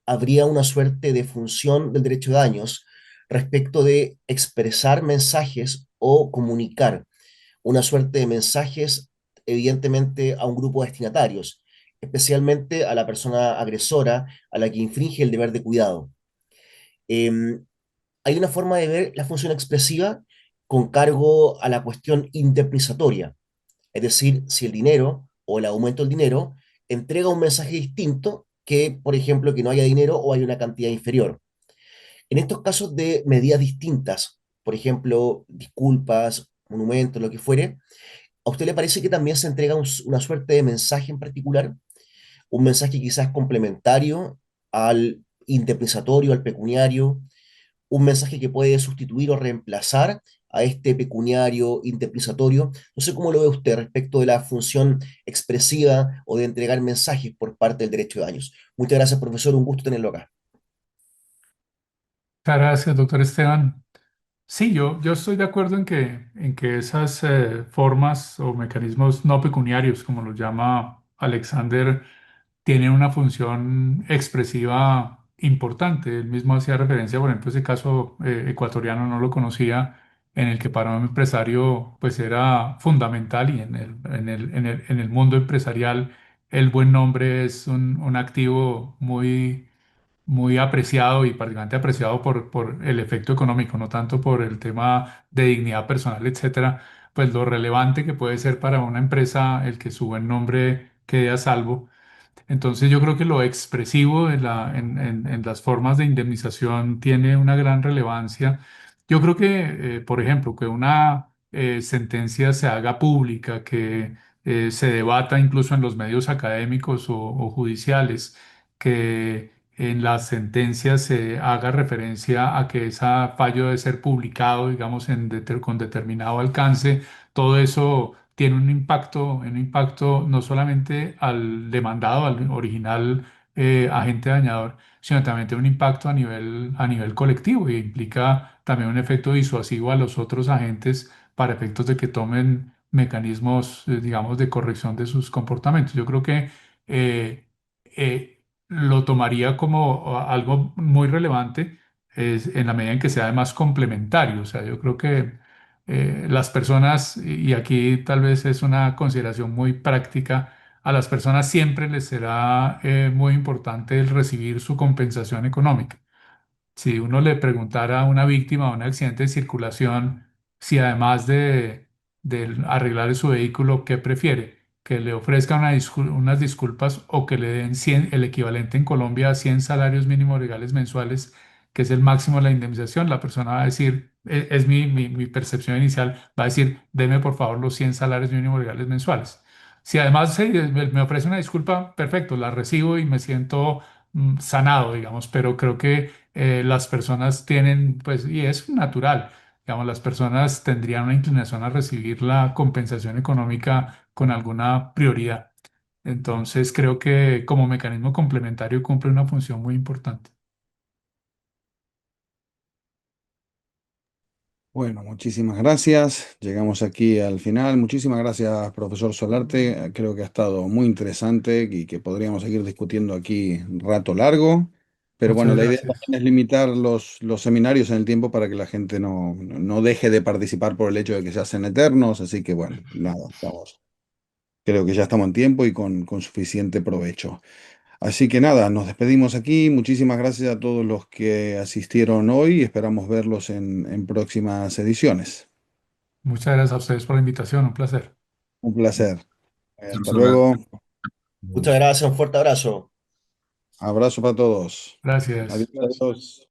habría una suerte de función del derecho de daños respecto de expresar mensajes o comunicar una suerte de mensajes, evidentemente, a un grupo de destinatarios, especialmente a la persona agresora, a la que infringe el deber de cuidado. Em, Hay una forma de ver la función expresiva con cargo a la cuestión indemnizatoria, es decir, si el dinero o el aumento del dinero entrega un mensaje distinto que, por ejemplo, que no haya dinero o hay una cantidad inferior. En estos casos de medidas distintas, por ejemplo, disculpas, monumentos, lo que fuere, ¿a usted le parece que también se entrega una suerte de mensaje en particular? Un mensaje quizás complementario al indemnizatorio, al pecuniario, un mensaje que puede sustituir o reemplazar a este pecuniario indemnizatorio. No sé cómo lo ve usted respecto de la función expresiva o de entregar mensajes por parte del derecho de daños. Muchas gracias, profesor. Un gusto tenerlo acá. Muchas gracias, doctor Esteban. Sí, yo estoy de acuerdo en que esas formas o mecanismos no pecuniarios, como los llama Alexander, tienen una función expresiva importante. Él mismo hacía referencia, por ejemplo, ese caso ecuatoriano no lo conocía, en el que para un empresario pues era fundamental y en el mundo empresarial el buen nombre es un activo muy apreciado y particularmente apreciado por el efecto económico, no tanto por el tema de dignidad personal, etcétera, pues lo relevante que puede ser para una empresa el que su buen nombre quede a salvo. Entonces yo creo que lo expresivo en las formas de indemnización tiene una gran relevancia. Yo creo que, por ejemplo, que una sentencia se haga pública, que se debata incluso en los medios académicos o judiciales, que en las sentencias se haga referencia a que ese fallo debe ser publicado, digamos, con determinado alcance. Todo eso tiene un impacto no solamente al demandado, al original agente dañador, sino también tiene un impacto a nivel colectivo y implica también un efecto disuasivo a los otros agentes para efectos de que tomen mecanismos, digamos, de corrección de sus comportamientos. Yo creo que lo tomaría como algo muy relevante en la medida en que sea además complementario. O sea, yo creo que las personas, y aquí tal vez es una consideración muy práctica, a las personas siempre les será muy importante el recibir su compensación económica. Si uno le preguntara a una víctima de un accidente de circulación si además de arreglar su vehículo, ¿qué prefiere? Que le ofrezcan unas disculpas o que le den 100 el equivalente en Colombia a 100 salarios mínimos legales mensuales, que es el máximo de la indemnización. La persona va a decir, es mi percepción inicial, va a decir, deme por favor los 100 salarios mínimos legales mensuales. Si además me ofrece una disculpa, perfecto, la recibo y me siento sanado, digamos, pero creo que las personas tienen, pues, y es natural, digamos, las personas tendrían una inclinación a recibir la compensación económica con alguna prioridad. Entonces, creo que como mecanismo complementario cumple una función muy importante. Bueno, muchísimas gracias. Llegamos aquí al final. Muchísimas gracias, profesor Solarte. Creo que ha estado muy interesante y que podríamos seguir discutiendo aquí un rato largo. Pero bueno, Muchas la idea gracias. también es limitar los seminarios en el tiempo para que la gente no deje de participar por el hecho de que se hacen eternos. Así que bueno, nada, creo que ya estamos en tiempo y con suficiente provecho. Así que nada, nos despedimos aquí. Muchísimas gracias a todos los que asistieron hoy. Esperamos verlos en próximas ediciones. Muchas gracias a ustedes por la invitación, un placer. Un placer. Hasta Solar. luego. Muchas gracias, un fuerte abrazo. Abrazo para todos. Gracias. Adiós.